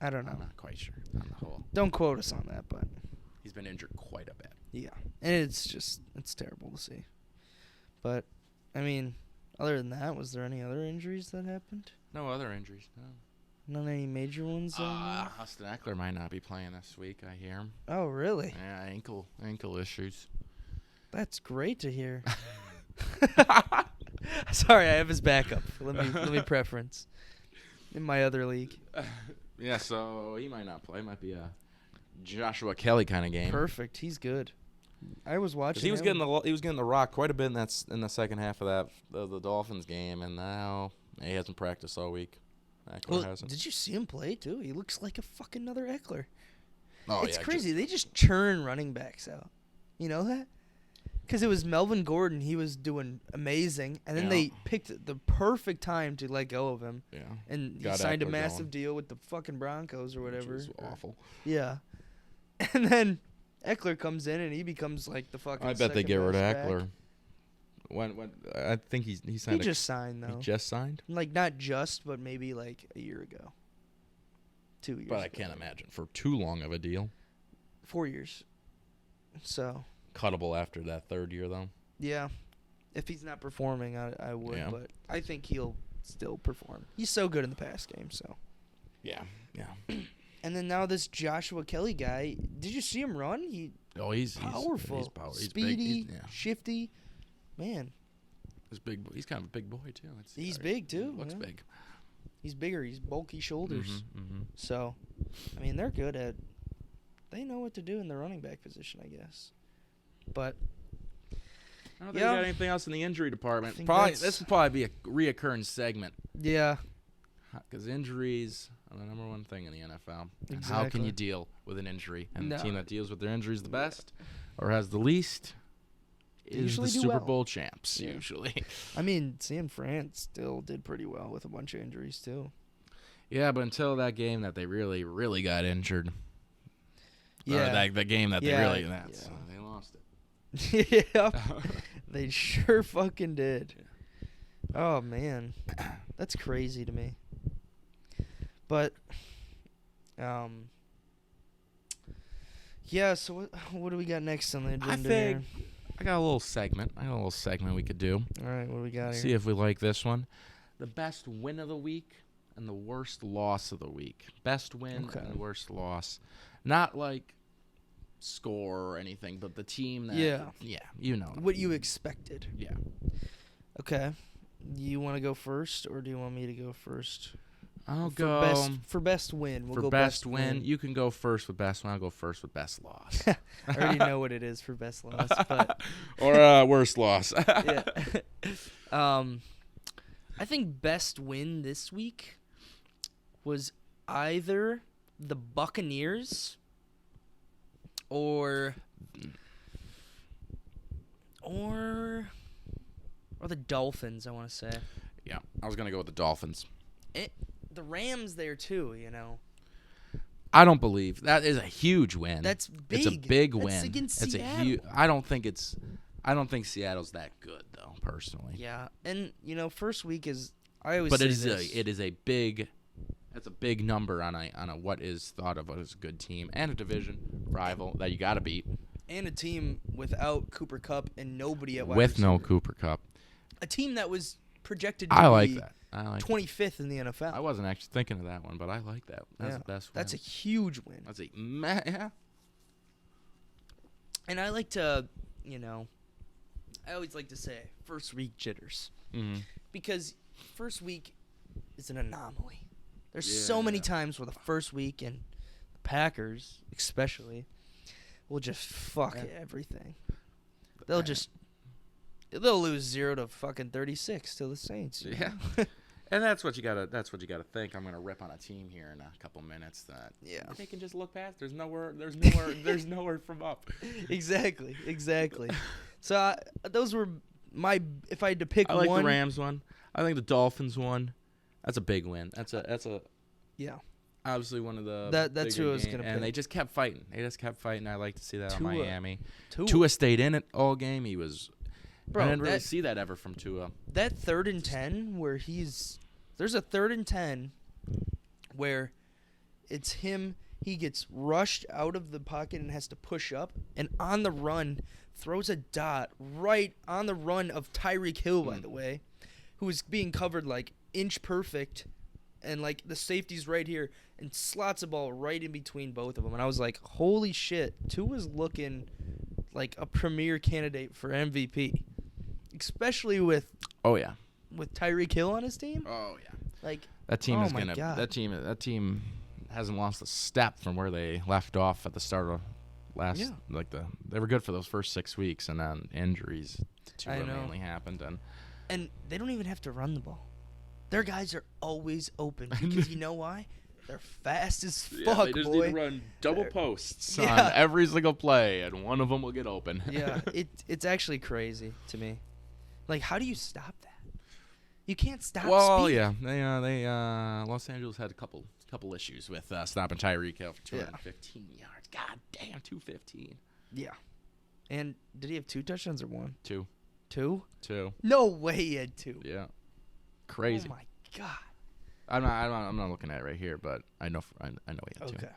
don't know. I'm not quite sure on the whole. Don't quote us on that, but. He's been injured quite a bit. Yeah, and it's terrible to see. But, I mean, other than that, was there any other injuries that happened? No other injuries, no. Not any major ones? Austin Eckler might not be playing this week, I hear him. Oh, really? Yeah, ankle issues. That's great to hear. Sorry, I have his backup. Let me preference in my other league. Yeah, so he might not play. It might be a Joshua Kelly kind of game. Perfect. He's good. I was watching. He was getting the rock quite a bit in the second half of the Dolphins game, and now he hasn't practiced all week. Eckler hasn't. Did you see him play too? He looks like a fucking another Eckler. Oh, it's crazy. They just churn running backs out. You know that? Because it was Melvin Gordon. He was doing amazing, and then they picked the perfect time to let go of him. Yeah. And he signed a massive deal with the fucking Broncos or whatever. Which was awful. Yeah. And then Eckler comes in and he becomes like the fucking. I bet they get rid of Eckler. When I think he signed. He just signed though. He just signed. Like not just, but maybe like a year ago. 2 years. But I can't imagine for too long of a deal. 4 years. So. Cuttable after that 3rd year though. Yeah, if he's not performing, I would, but I think he'll still perform. He's so good in the pass game, so. Yeah. And then now this Joshua Kelly guy, did you see him run? He's powerful. He's speedy, shifty. Man. He's kind of a big boy too. He's big too. He looks big. He's bigger. He's bulky shoulders. So, I mean, they're good at. They know what to do in the running back position, I guess. But I don't think we got anything else in the injury department. This will probably be a reoccurring segment. Yeah. Because injuries are the number one thing in the NFL. Exactly. And how can you deal with an injury? And the team that deals with their injuries the best or has the least is the Super Bowl champs, usually. I mean, San Fran still did pretty well with a bunch of injuries, too. Yeah, but until that game that they really, really got injured. Yeah. The game that they really... they lost it. Yeah. They sure fucking did. Oh, man. That's crazy to me. But, yeah, so what do we got next on the agenda here? I got a little segment. We could do. All right, what do we got here? See if we like this one. The best win of the week and the worst loss of the week. Best win and worst loss. Not like score or anything, but the team that... Yeah, you know. What you expected. Yeah. Okay. You want to go first, or do you want me to go first? I'll go for best win. We'll for go best win. You can go first with best win. I'll go first with best loss. I already know what it is for best loss, but or worst loss. Yeah. I think best win this week was either the Buccaneers or the Dolphins, I want to say. Yeah, I was going to go with the Dolphins. The Rams there, too, you know. I don't believe. That is a huge win. That's big. It's a big win. That's against Seattle. Huge. I don't think Seattle's that good, though, personally. Yeah, and, you know, first week is... I always say it is a big... That's a big number on a what is thought of as a good team and a division rival that you got to beat. And a team without Cooper Kupp and nobody at wide with receiver. No Cooper Kupp. A team that was projected to be that. 25th in the NFL. I wasn't actually thinking of that one, but I like that. That's the best win. That's a huge win. Yeah. And I like to, you know, I always like to say first week jitters. Mm-hmm. Because first week is an anomaly. There's so many times where the first week, and the Packers especially, will just fuck everything. They'll lose 0-36 to the Saints. Yeah. And that's what you gotta think. I'm gonna rip on a team here in a couple minutes that they can just look past. There's nowhere from up. Exactly. So those were my. If I had to pick one, I like the Rams one. I think the Dolphins one. That's a big win. That's a obviously one of the that's who I was gonna pick. And they just kept fighting. I like to see that on Miami. Tua stayed in it all game. He was. Bro, I didn't really see that ever from Tua. That 3rd and 10 where there's a 3rd and 10 where it's him. He gets rushed out of the pocket and has to push up, and on the run throws a dot right on the run of Tyreek Hill, by the way, who is being covered like inch perfect, and like the safety's right here, and slots a ball right in between both of them. And I was like, holy shit, Tua's looking like a premier candidate for MVP. Especially with Tyreek Hill on his team. Oh yeah, like that team is gonna. That team hasn't lost a step from where they left off at the start of last. Yeah. They were good for those first 6 weeks, and then injuries mainly happened, and they don't even have to run the ball. Their guys are always open because you know why? They're fast as fuck, they just boy. need to run double posts on every single play, and one of them will get open. Yeah, it's actually crazy to me. Like, how do you stop that? You can't stop speed. Well, yeah, they Los Angeles had a couple issues with stopping Tyreek Hill for 215 yards. God damn, 215. Yeah. And did he have 2 touchdowns or 1? 2. 2? 2. No way he had 2. Yeah. Crazy. Oh my god. I'm not looking at it right here, but I know he had 2. Okay.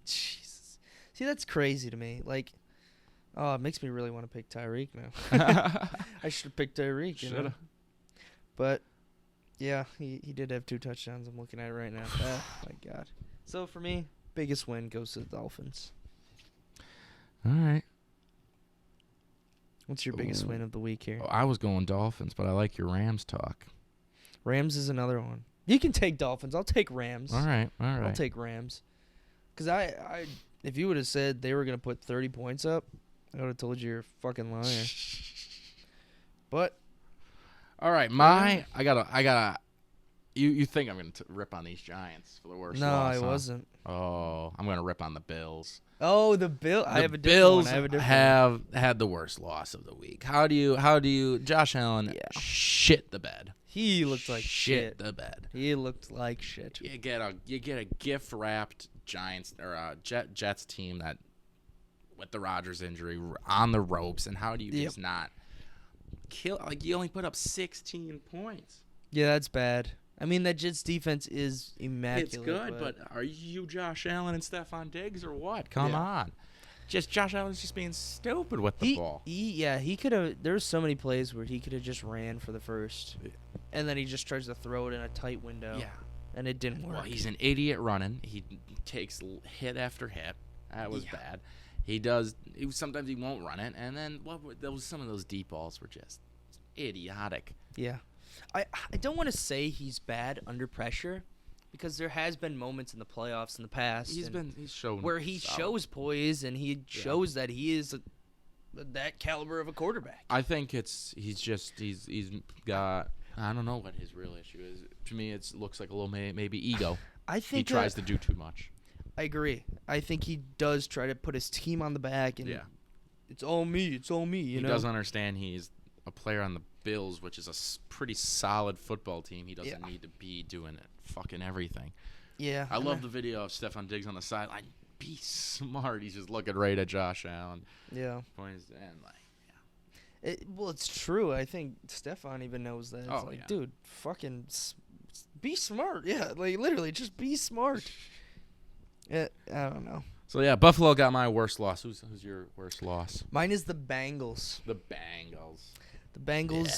Jesus. See, that's crazy to me. Like, it makes me really want to pick Tyreek now. I should have picked Tyreek. Should have. But yeah, he did have 2 touchdowns. I'm looking at it right now. Oh my god. So for me, biggest win goes to the Dolphins. All right. What's your biggest win of the week here? I was going Dolphins, but I like your Rams talk. Rams is another one. You can take Dolphins. I'll take Rams. All right. I'll take Rams. Because if you would have said they were going to put 30 points up, I would have told you you're a fucking liar. But. All right, I gotta. You think I'm gonna rip on these Giants for the worst loss? No, I wasn't. Oh, I'm gonna rip on the Bills. Oh, the Bills. I have a Bills different one. have had the worst loss of the week. How do you? Josh Allen shit the bed. He looked like shit. The bed. He looked like shit. You get a gift wrapped Giants or Jets team that with the Rodgers injury on the ropes, and how do you just not kill? Like, you only put up 16 points. Yeah, that's bad. I mean, that Jets defense is immaculate. It's good, but are you Josh Allen and Stephon Diggs or what? Come on. Just Josh Allen's just being stupid with the ball. He could have. There's so many plays where he could have just ran for the first, and then he just tries to throw it in a tight window. Yeah, and it didn't work. Well, he's an idiot running. He takes hit after hit. That was bad. He does. Sometimes he won't run it, and then some of those deep balls were just idiotic. Yeah, I don't want to say he's bad under pressure, because there has been moments in the playoffs in the past. He's shown where he shows poise and he shows that he is that caliber of a quarterback. I think he's got, I don't know what his real issue is. To me, it looks like a little maybe ego. I think he tries to do too much. I agree. I think he does try to put his team on the back, and it's all me. It's all me. You know? He doesn't understand he's a player on the Bills, which is a pretty solid football team. He doesn't need to be doing it, fucking everything. Yeah. I love the video of Stephon Diggs on the sideline. Be smart. He's just looking right at Josh Allen. Yeah. Points and well, it's true. I think Stephon even knows that. It's dude, fucking be smart. Yeah, like literally, just be smart. I don't know. So yeah, Buffalo got my worst loss. Who's your worst loss? Mine is the Bengals. The Bengals. The Bengals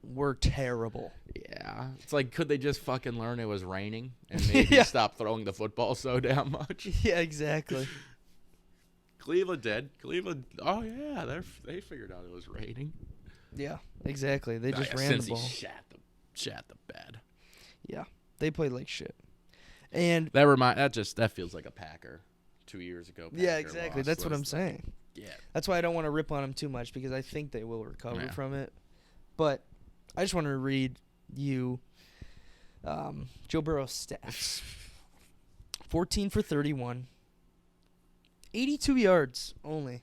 were terrible. Yeah. It's like, could they just fucking learn it was raining and maybe stop throwing the football so damn much? Yeah, exactly. Cleveland did. Oh yeah, they figured out it was raining. Yeah, exactly. They just ran the ball. Shat the bed. Yeah, they played like shit. And that feels like a Packer 2 years ago. Yeah, exactly. That's what I'm saying. Yeah. That's why I don't want to rip on them too much, because I think they will recover from it. But I just want to read you Joe Burrow's stats. 14 for 31. 82 yards only.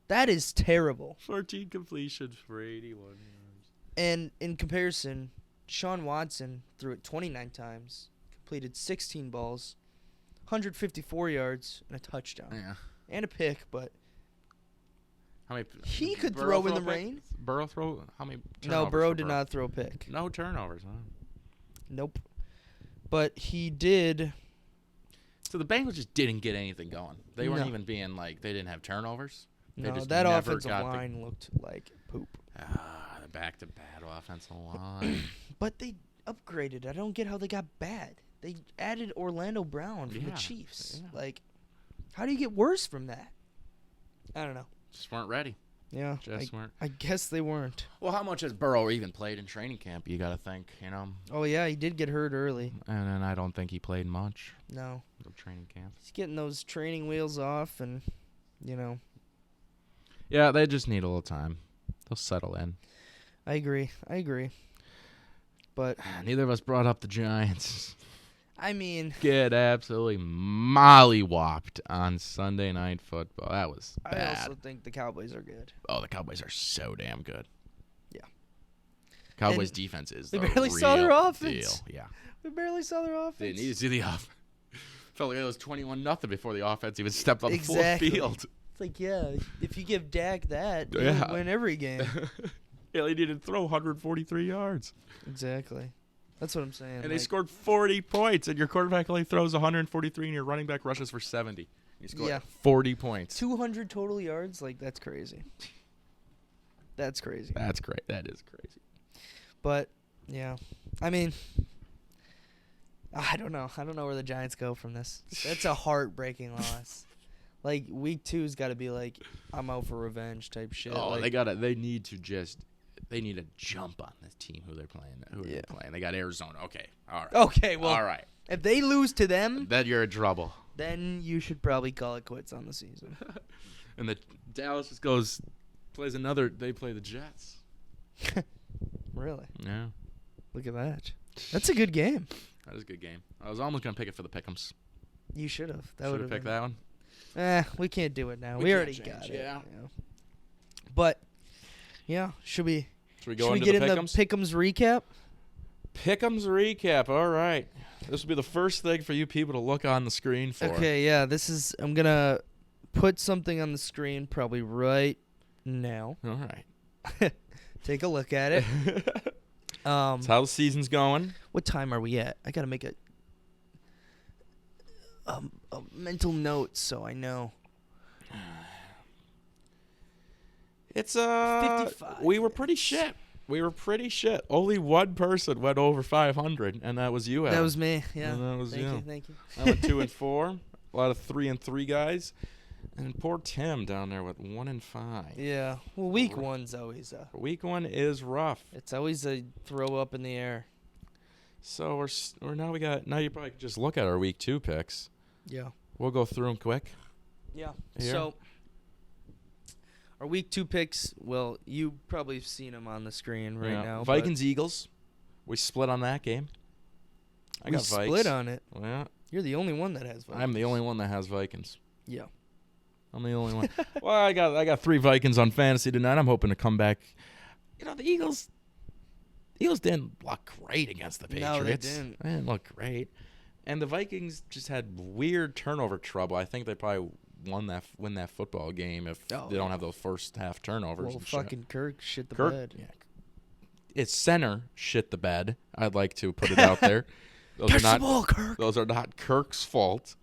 That is terrible. 14 completions for 81 yards. And in comparison, Sean Watson threw it 29 times, completed 16 balls, 154 yards, and a touchdown. Yeah. And a pick, but how many? He could throw in the rain. Burrow throw how many? No, Burrow did not throw a pick. No turnovers, huh? Nope. But he did. So the Bengals just didn't get anything going. They weren't even being like, they didn't have turnovers. No, that offensive line looked like poop. The back-to-bad offensive line. But they upgraded. I don't get how they got bad. They added Orlando Brown from the Chiefs. Yeah. Like, how do you get worse from that? I don't know. Just weren't ready. Yeah. Weren't. I guess they weren't. Well, how much has Burrow even played in training camp? You got to think, you know. Oh, yeah, he did get hurt early. And then I don't think he played much. No. The training camp. He's getting those training wheels off and, you know. Yeah, they just need a little time. They'll settle in. I agree. But neither of us brought up the Giants. I mean, get absolutely mollywopped on Sunday Night Football. That was bad. I also think the Cowboys are good. Oh, the Cowboys are so damn good. Yeah. Cowboys' defense is the barely real saw their offense. Deal. Yeah. We barely saw their offense. They needed to see the offense. Felt like it was 21-0 before the offense even stepped on the full field. It's like, if you give Dak that, you win every game. He needed to throw 143 yards. Exactly. That's what I'm saying. And they scored 40 points, and your quarterback only throws 143, and your running back rushes for 70. You scored 40 points. 200 total yards? Like, that's crazy. That's crazy. That's great. That is crazy. But, yeah. I mean, I don't know. I don't know where the Giants go from this. That's a heartbreaking loss. Like week 2's got to be like I'm out for revenge type shit. Oh, like, they need to jump on this team who they're playing. They're playing. They got Arizona. Okay. All right. Okay, well. All right. If they lose to them, then you're in trouble. Then you should probably call it quits on the season. And the Dallas just plays they play the Jets. Really? Yeah. Look at that. That's a good game. That is a good game. I was almost going to pick it for the Pick'ems. You should have. That would have picked that one. We can't do it now. We already got it. Yeah. But yeah, should we get in the Pick'ems recap? Pick'ems recap. All right. This will be the first thing for you people to look on the screen for. Okay, yeah. I'm going to put something on the screen probably right now. All right. Take a look at it. That's how the season's going. What time are we at? I got to make a mental note so I know. It's 55. We were pretty shit. Only one person went over 500, and that was you, Adam. That was me. Yeah. And that was you. Thank you. I went 2 and 4. A lot of 3 and 3 guys, and poor Tim down there with 1 and 5. Yeah. Well, week 1's always week 1 is rough. It's always a throw up in the air. So now you probably could just look at our week 2 picks. Yeah. We'll go through them quick. Yeah. Here. So our week 2 picks, well, you probably have seen them on the screen right now. Vikings Eagles. We split on that game. I got Vikes. Split on it. Yeah. You're the only one that has Vikings. I'm the only one that has Vikings. Yeah. I'm the only one. Well, I got 3 Vikings on fantasy tonight. I'm hoping to come back. The Eagles didn't look great against the Patriots. No, they didn't. They didn't look great. And the Vikings just had weird turnover trouble. I think they probably win that football game if they don't have those first half turnovers. Well, fucking Kirk shit the Kirk, bed. Yeah. It's center shit the bed. I'd like to put it out there. Catch the ball, Kirk. Those are not Kirk's fault.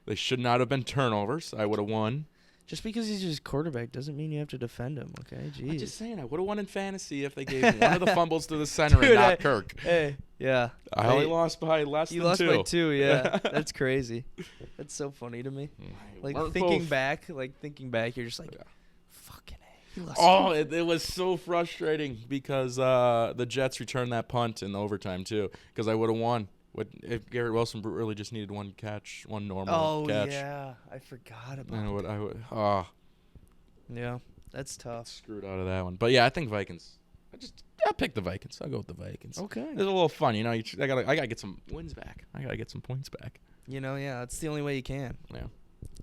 They should not have been turnovers. I would have won. Just because he's just quarterback doesn't mean you have to defend him, okay? Jeez. I'm just saying, I would have won in fantasy if they gave one of the fumbles to the center and not Kirk. Hey, yeah. I only lost by less than 2. You lost by 2, yeah. That's crazy. That's so funny to me. Thinking back, you're just like, fucking A. You lost it was so frustrating because the Jets returned that punt in overtime, too, because I would have won. If Garrett Wilson really just needed one normal catch. Oh, yeah. I forgot about that. Yeah, that's tough. Screwed out of that one. But, yeah, I think Vikings. I'll pick the Vikings. I'll go with the Vikings. Okay. It's a little fun. I gotta get some wins back. I got to get some points back. Yeah, that's the only way you can. Yeah.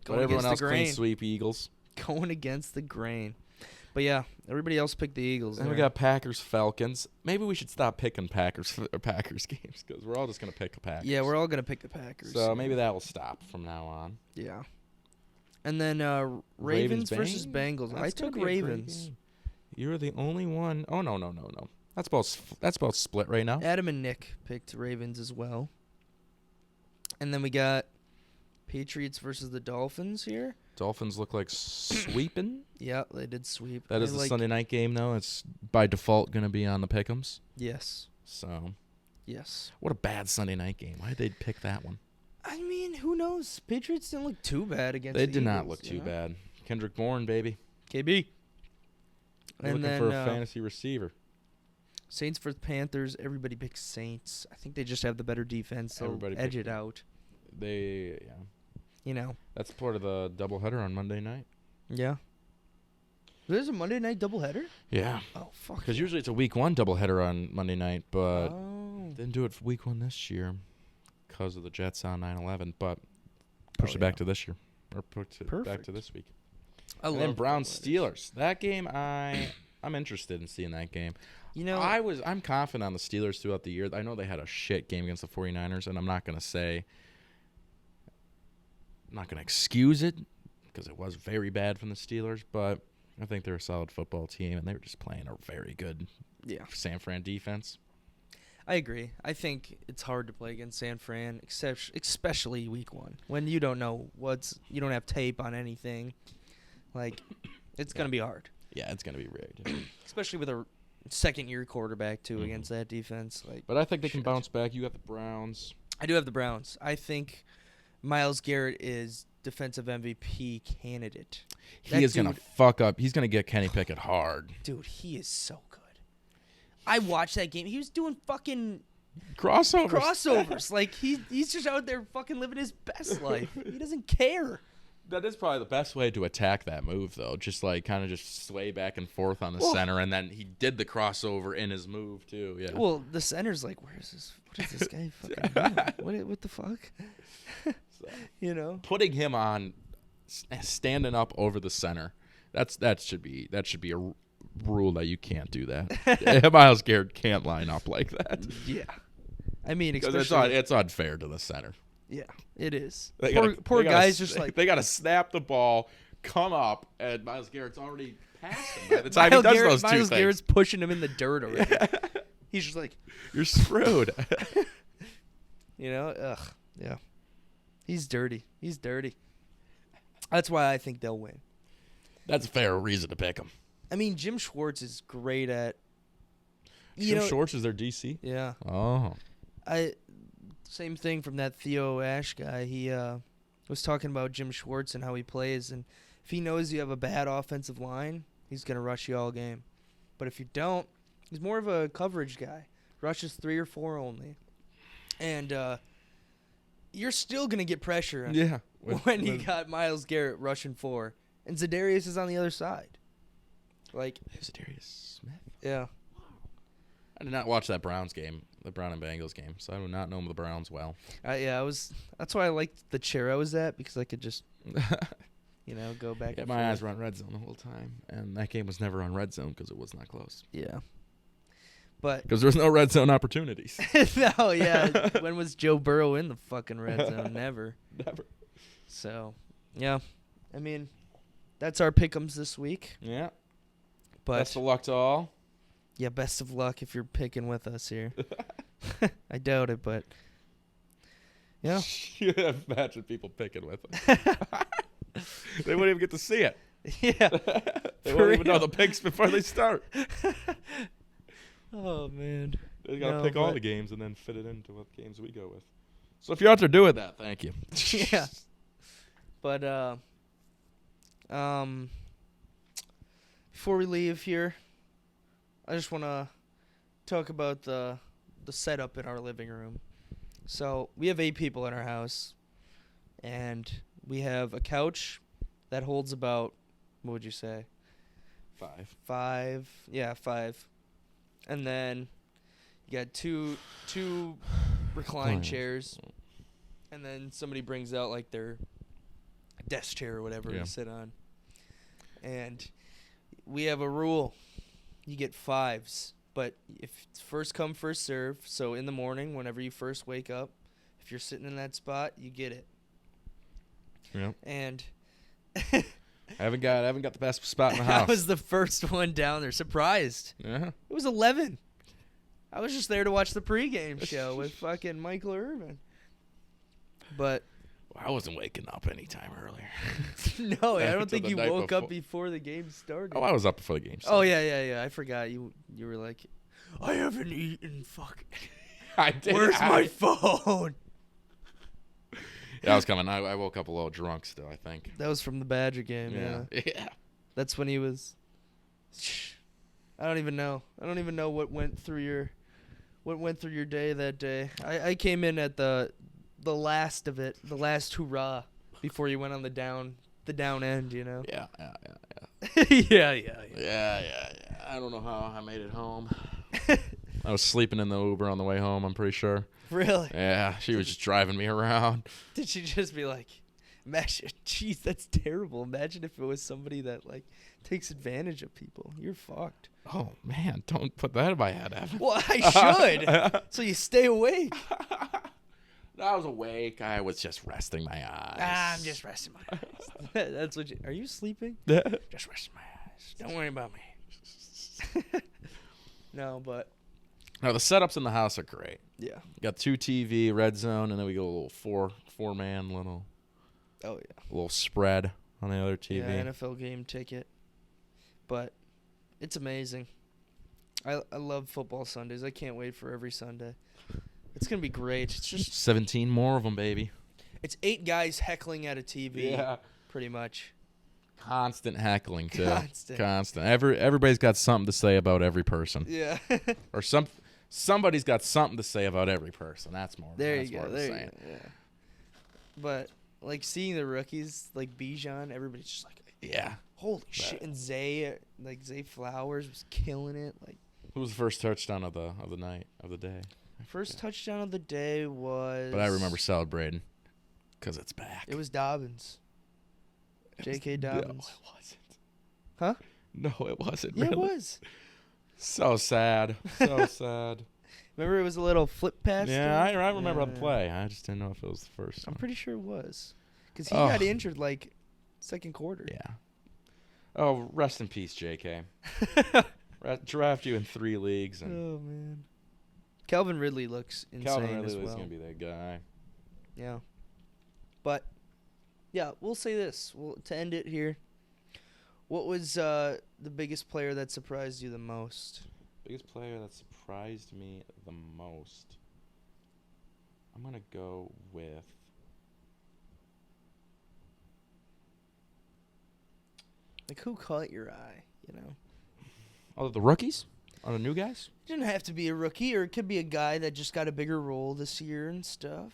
But everyone else clean sweep Eagles. Going against the grain. But, yeah, everybody else picked the Eagles. And we got Packers-Falcons. Maybe we should stop picking Packers games because we're all just going to pick the Packers. Yeah, we're all going to pick the Packers. So maybe that will stop from now on. Yeah. And then Ravens versus Bengals. I took Ravens. You're the only one. Oh, no. That's about split right now. Adam and Nick picked Ravens as well. And then we got Patriots versus the Dolphins here. Dolphins look like sweeping. Yeah, they did sweep. That is the Sunday night game, though. It's by default going to be on the Pick'ems. Yes. So. Yes. What a bad Sunday night game. Why did they pick that one? I mean, who knows? Patriots didn't look too bad against They the did Eagles, not look too bad. Kendrick Bourne, baby. KB. We're looking for a fantasy receiver. Saints versus Panthers. Everybody picks Saints. I think they just have the better defense. They'll edge it out. That's part of the doubleheader on Monday night. Yeah. There's a Monday night doubleheader? Yeah. Oh, fuck. Because usually it's a week 1 doubleheader on Monday night, but didn't do it for week 1 this year because of the Jets on 9/11, but pushed it back to this year. Or pushed it back to this week. And then Browns-Steelers. That game, I'm interested in seeing that game. I'm confident on the Steelers throughout the year. I know they had a shit game against the 49ers, and I'm not going to excuse it because it was very bad from the Steelers, but I think they're a solid football team, and they were just playing a very good San Fran defense. I agree. I think it's hard to play against San Fran, especially week 1, when you don't know you don't have tape on anything. It's going to be hard. Yeah, it's going to be really difficult. Especially with a second-year quarterback, too, against that defense. But I think they can bounce back. You got the Browns. I do have the Browns. I think Myles Garrett is defensive MVP candidate. He is going to fuck up. He's going to get Kenny Pickett hard. Dude, he is so good. I watched that game. He was doing fucking crossovers. Like, he's just out there fucking living his best life. He doesn't care. That is probably the best way to attack that move, though. Just like kind of just sway back and forth on the center, and then he did the crossover in his move too. Yeah. Well, the center's like, where is this? What is this guy fucking doing? What the fuck? So, you know, putting him on, standing up over the center. That should be a rule that you can't do that. Myles Garrett can't line up like that. Yeah. I mean, it's unfair to the center. Yeah, it is. Poor guys just like... They got to snap the ball, come up, and Myles Garrett's already past him by the time he does those two things. Myles Garrett's pushing him in the dirt already. He's just like... You're screwed. You know? Ugh. Yeah. He's dirty. That's why I think they'll win. That's a fair reason to pick him. I mean, Jim Schwartz is great at... Jim Schwartz is their DC? Yeah. Oh. Same thing from that Theo Ash guy. He was talking about Jim Schwartz and how he plays. And if he knows you have a bad offensive line, he's going to rush you all game. But if you don't, he's more of a coverage guy. Rushes 3 or 4 only. And you're still going to get pressure when you got Myles Garrett rushing 4. And Za'Darius is on the other side. Like Za'Darius Smith? Yeah. I did not watch that Browns game, the Brown and Bengals game, so I do not know the Browns well. That's why I liked the chair I was at, because I could just, go back. Yeah, my eyes were on red zone the whole time, and that game was never on red zone because it was not close. Yeah, but because there was no red zone opportunities. No, yeah. When was Joe Burrow in the fucking red zone? Never. So, yeah, I mean, that's our pick'ems this week. Yeah. But best of luck to all. Yeah, best of luck if you're picking with us here. I doubt it, but yeah. Imagine people picking with us. They wouldn't even get to see it. Yeah. They won't even know the picks before they start. Oh, man. They got to pick all the games and then fit it into what games we go with. So if you're out there doing that, thank you. Yeah. But before we leave here, I just want to talk about the setup in our living room. So we have 8 people in our house, and we have a couch that holds about, what would you say? 5. 5. Yeah, 5. And then you got two recline chairs, and then somebody brings out like their desk chair or whatever to sit on. And we have a rule. You get 5s, but if it's first come, first serve, so in the morning, whenever you first wake up, if you're sitting in that spot, you get it. Yeah. And I haven't got the best spot in the house. I was the first one down there. Surprised. Yeah. It was 11. I was just there to watch the pregame show with fucking Michael Irvin. But I wasn't waking up any time earlier. No, I don't think you woke up before the game started. Oh, I was up before the game started. Oh, yeah. I forgot. You were like, I haven't eaten. Fuck. I did. Where's my phone? Yeah, I was coming. I woke up a little drunk still, I think. That was from the Badger game, yeah. That's when he was... I don't even know. What went through your day that day. I came in at the last of it, the last hurrah before you went on the down end, you know. Yeah. Yeah. I don't know how I made it home. I was sleeping in the Uber on the way home, I'm pretty sure. Really? Yeah, she was just driving me around. Did she just be like, imagine, jeez, that's terrible. Imagine if it was somebody that like takes advantage of people. You're fucked. Oh man, don't put that in my head, Evan. Well, I should. So you stay awake. I was awake. I was just resting my eyes. I'm just resting my eyes. That's what are you sleeping? Just resting my eyes. Don't worry about me. No, but. No, the setups in the house are great. Yeah. Got 2 TV, red zone, and then we got a little four-man little. Oh yeah. A little spread on the other TV. Yeah, NFL game ticket. But it's amazing. I love football Sundays. I can't wait for every Sunday. It's gonna be great. It's just 17 more of them, baby. It's 8 guys heckling at a TV. Yeah. Pretty much. Constant heckling too. Constant. Everybody's got something to say about every person. Yeah. Or somebody's got something to say about every person. That's more. There that's you go. more There you saying. go. Yeah. But like seeing the rookies like Bijan, everybody's just like, Yeah. holy shit! And Zay Flowers was killing it. Like, who was the first touchdown of the night of the day? First touchdown of the day was. But I remember celebrating because it's back. It was Dobbins. J.K. Dobbins. No, it wasn't. Huh? No, it wasn't. Yeah, really. it was. So sad. So sad. Remember, it was a little flip pass. Yeah, I remember the play. I just didn't know if it was the first one. I'm pretty sure it was, because he got injured like second quarter. Yeah. Oh, rest in peace, J.K. Draft you in 3 leagues. And oh man. Calvin Ridley looks insane Calvin as Ridley's well. gonna be that guy. Yeah. But yeah, we'll say this. To end it here. What was the biggest player that surprised you the most? Biggest player that surprised me the most. I'm gonna go with. Like, who caught your eye? You know. Oh, the rookies? Or the new guys? It didn't have to be a rookie, or it could be a guy that just got a bigger role this year and stuff.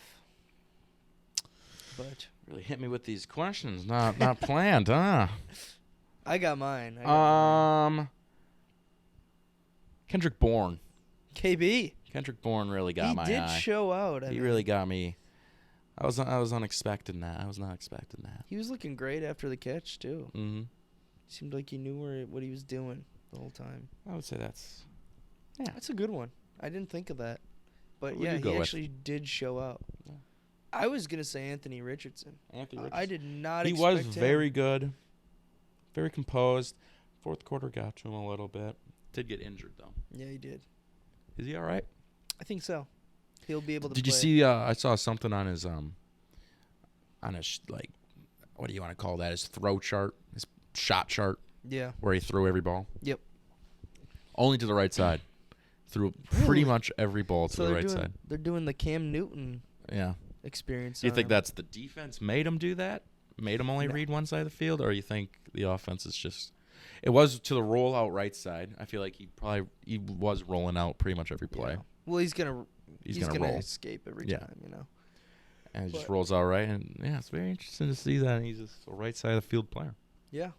But really hit me with these questions. Not planned, huh? I got mine. Kendrick Bourne. KB. Kendrick Bourne really got my eye. He did show out. He really got me. I was unexpecting that. I was not expecting that. He was looking great after the catch too. Mm-hmm. Seemed like he knew what he was doing the whole time. I would say that's a good one. I didn't think of that, but What would yeah, you go he with? actually did show out. Yeah. I was gonna say Anthony Richardson. Anthony Richardson. I did not. He expect was him. very good, very composed. Fourth quarter got to him a little bit. Did get injured though. Yeah, he did. Is he all right? I think so. He'll be able to. Did you play. see? I saw something on his like, what do you want to call that? His throw chart, his shot chart, Yeah. where he threw every ball. Yep. Only to the right side. Threw pretty Really? much every ball to the right side. They're doing the Cam Newton Yeah. experience. You on think him. that's the defense made him do that? Made him only No. read one side of the field, or you think the offense is just? It was to the rollout right side. I feel like he was rolling out pretty much every play, Yeah. Well, he's gonna roll. escape every Yeah. time. You know. and he just But- rolls out right. And yeah, it's very interesting to see that he's just a right side of the field player. Yeah.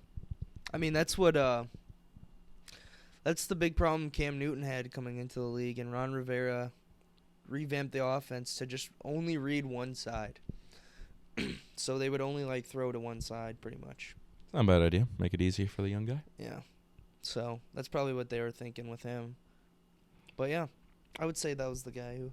I mean, that's what that's the big problem Cam Newton had coming into the league, and Ron Rivera revamped the offense to just only read one side. So they would only throw to one side pretty much. Not a bad idea. Make it easier for the young guy. Yeah. So that's probably what they were thinking with him. But yeah, I would say that was the guy who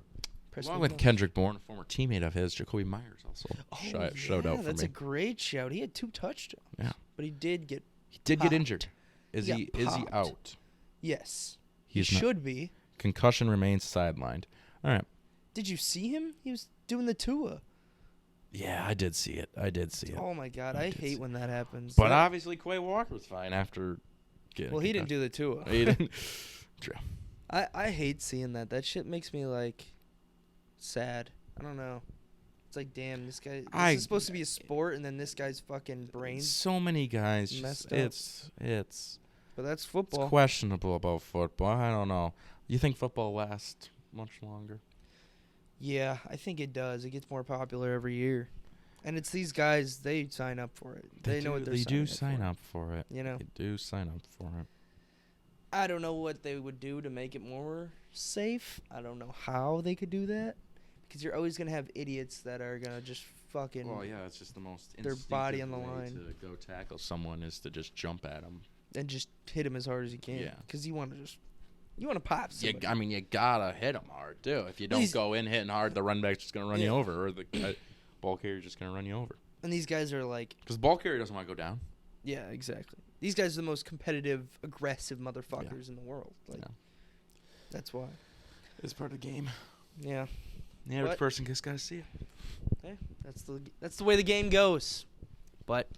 pressed Along me with most. Kendrick Bourne, a former teammate of his, Jacoby Myers also Oh, showed out for that's me. a great shout. He had 2 touchdowns. Yeah. But he did get He did popped. get injured. Is He he got popped. out? Yes. He's he not- should be. Concussion remains sidelined. All right. Did you see him? He was doing the Tua. Yeah, I did see it. Oh my God, I hate when that happens. But obviously, Quay Walker's fine after getting. Well, he didn't do the Tua. He didn't. True. I hate seeing that. That shit makes me sad. I don't know. It's like, damn, this guy. This is supposed to be a sport, and then this guy's fucking brains. So many guys. messed Just, up. it's But that's football. questionable about football. I don't know. You think football lasts much longer? Yeah, I think it does. It gets more popular every year, and it's these guys. They sign up for it. They know what they're. They do signing sign for. up for it. You know. They do sign up for it. I don't know what they would do to make it more safe. I don't know how they could do that, because you're always gonna have idiots that are gonna just fucking. Well, yeah, it's just the most their body on the instinctive line. way to go tackle someone is to just jump at them. And just hit him as hard as you can. Yeah. Because you want to pop somebody. I mean, you gotta hit them hard too. If you don't go in hitting hard, the run back's just gonna run you over, or the ball carrier's just gonna run you over. And these guys are because ball carrier doesn't want to go down. Yeah, exactly. These guys are the most competitive, aggressive motherfuckers in the world. That's why. It's part of the game. Yeah. The average person just gotta see it. Hey, that's the way the game goes. But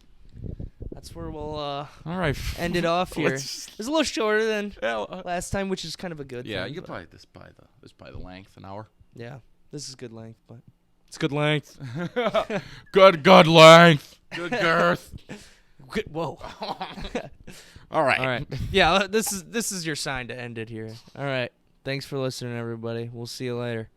that's where we'll all right end it off here. It's a little shorter than last time, which is kind of a good yeah, thing. you could probably this by the length, an hour. Yeah, this is good length, but It's good length. Good length. Good girth. Whoa. All right. All right. Yeah, this is your sign to end it here. All right. Thanks for listening, everybody. We'll see you later.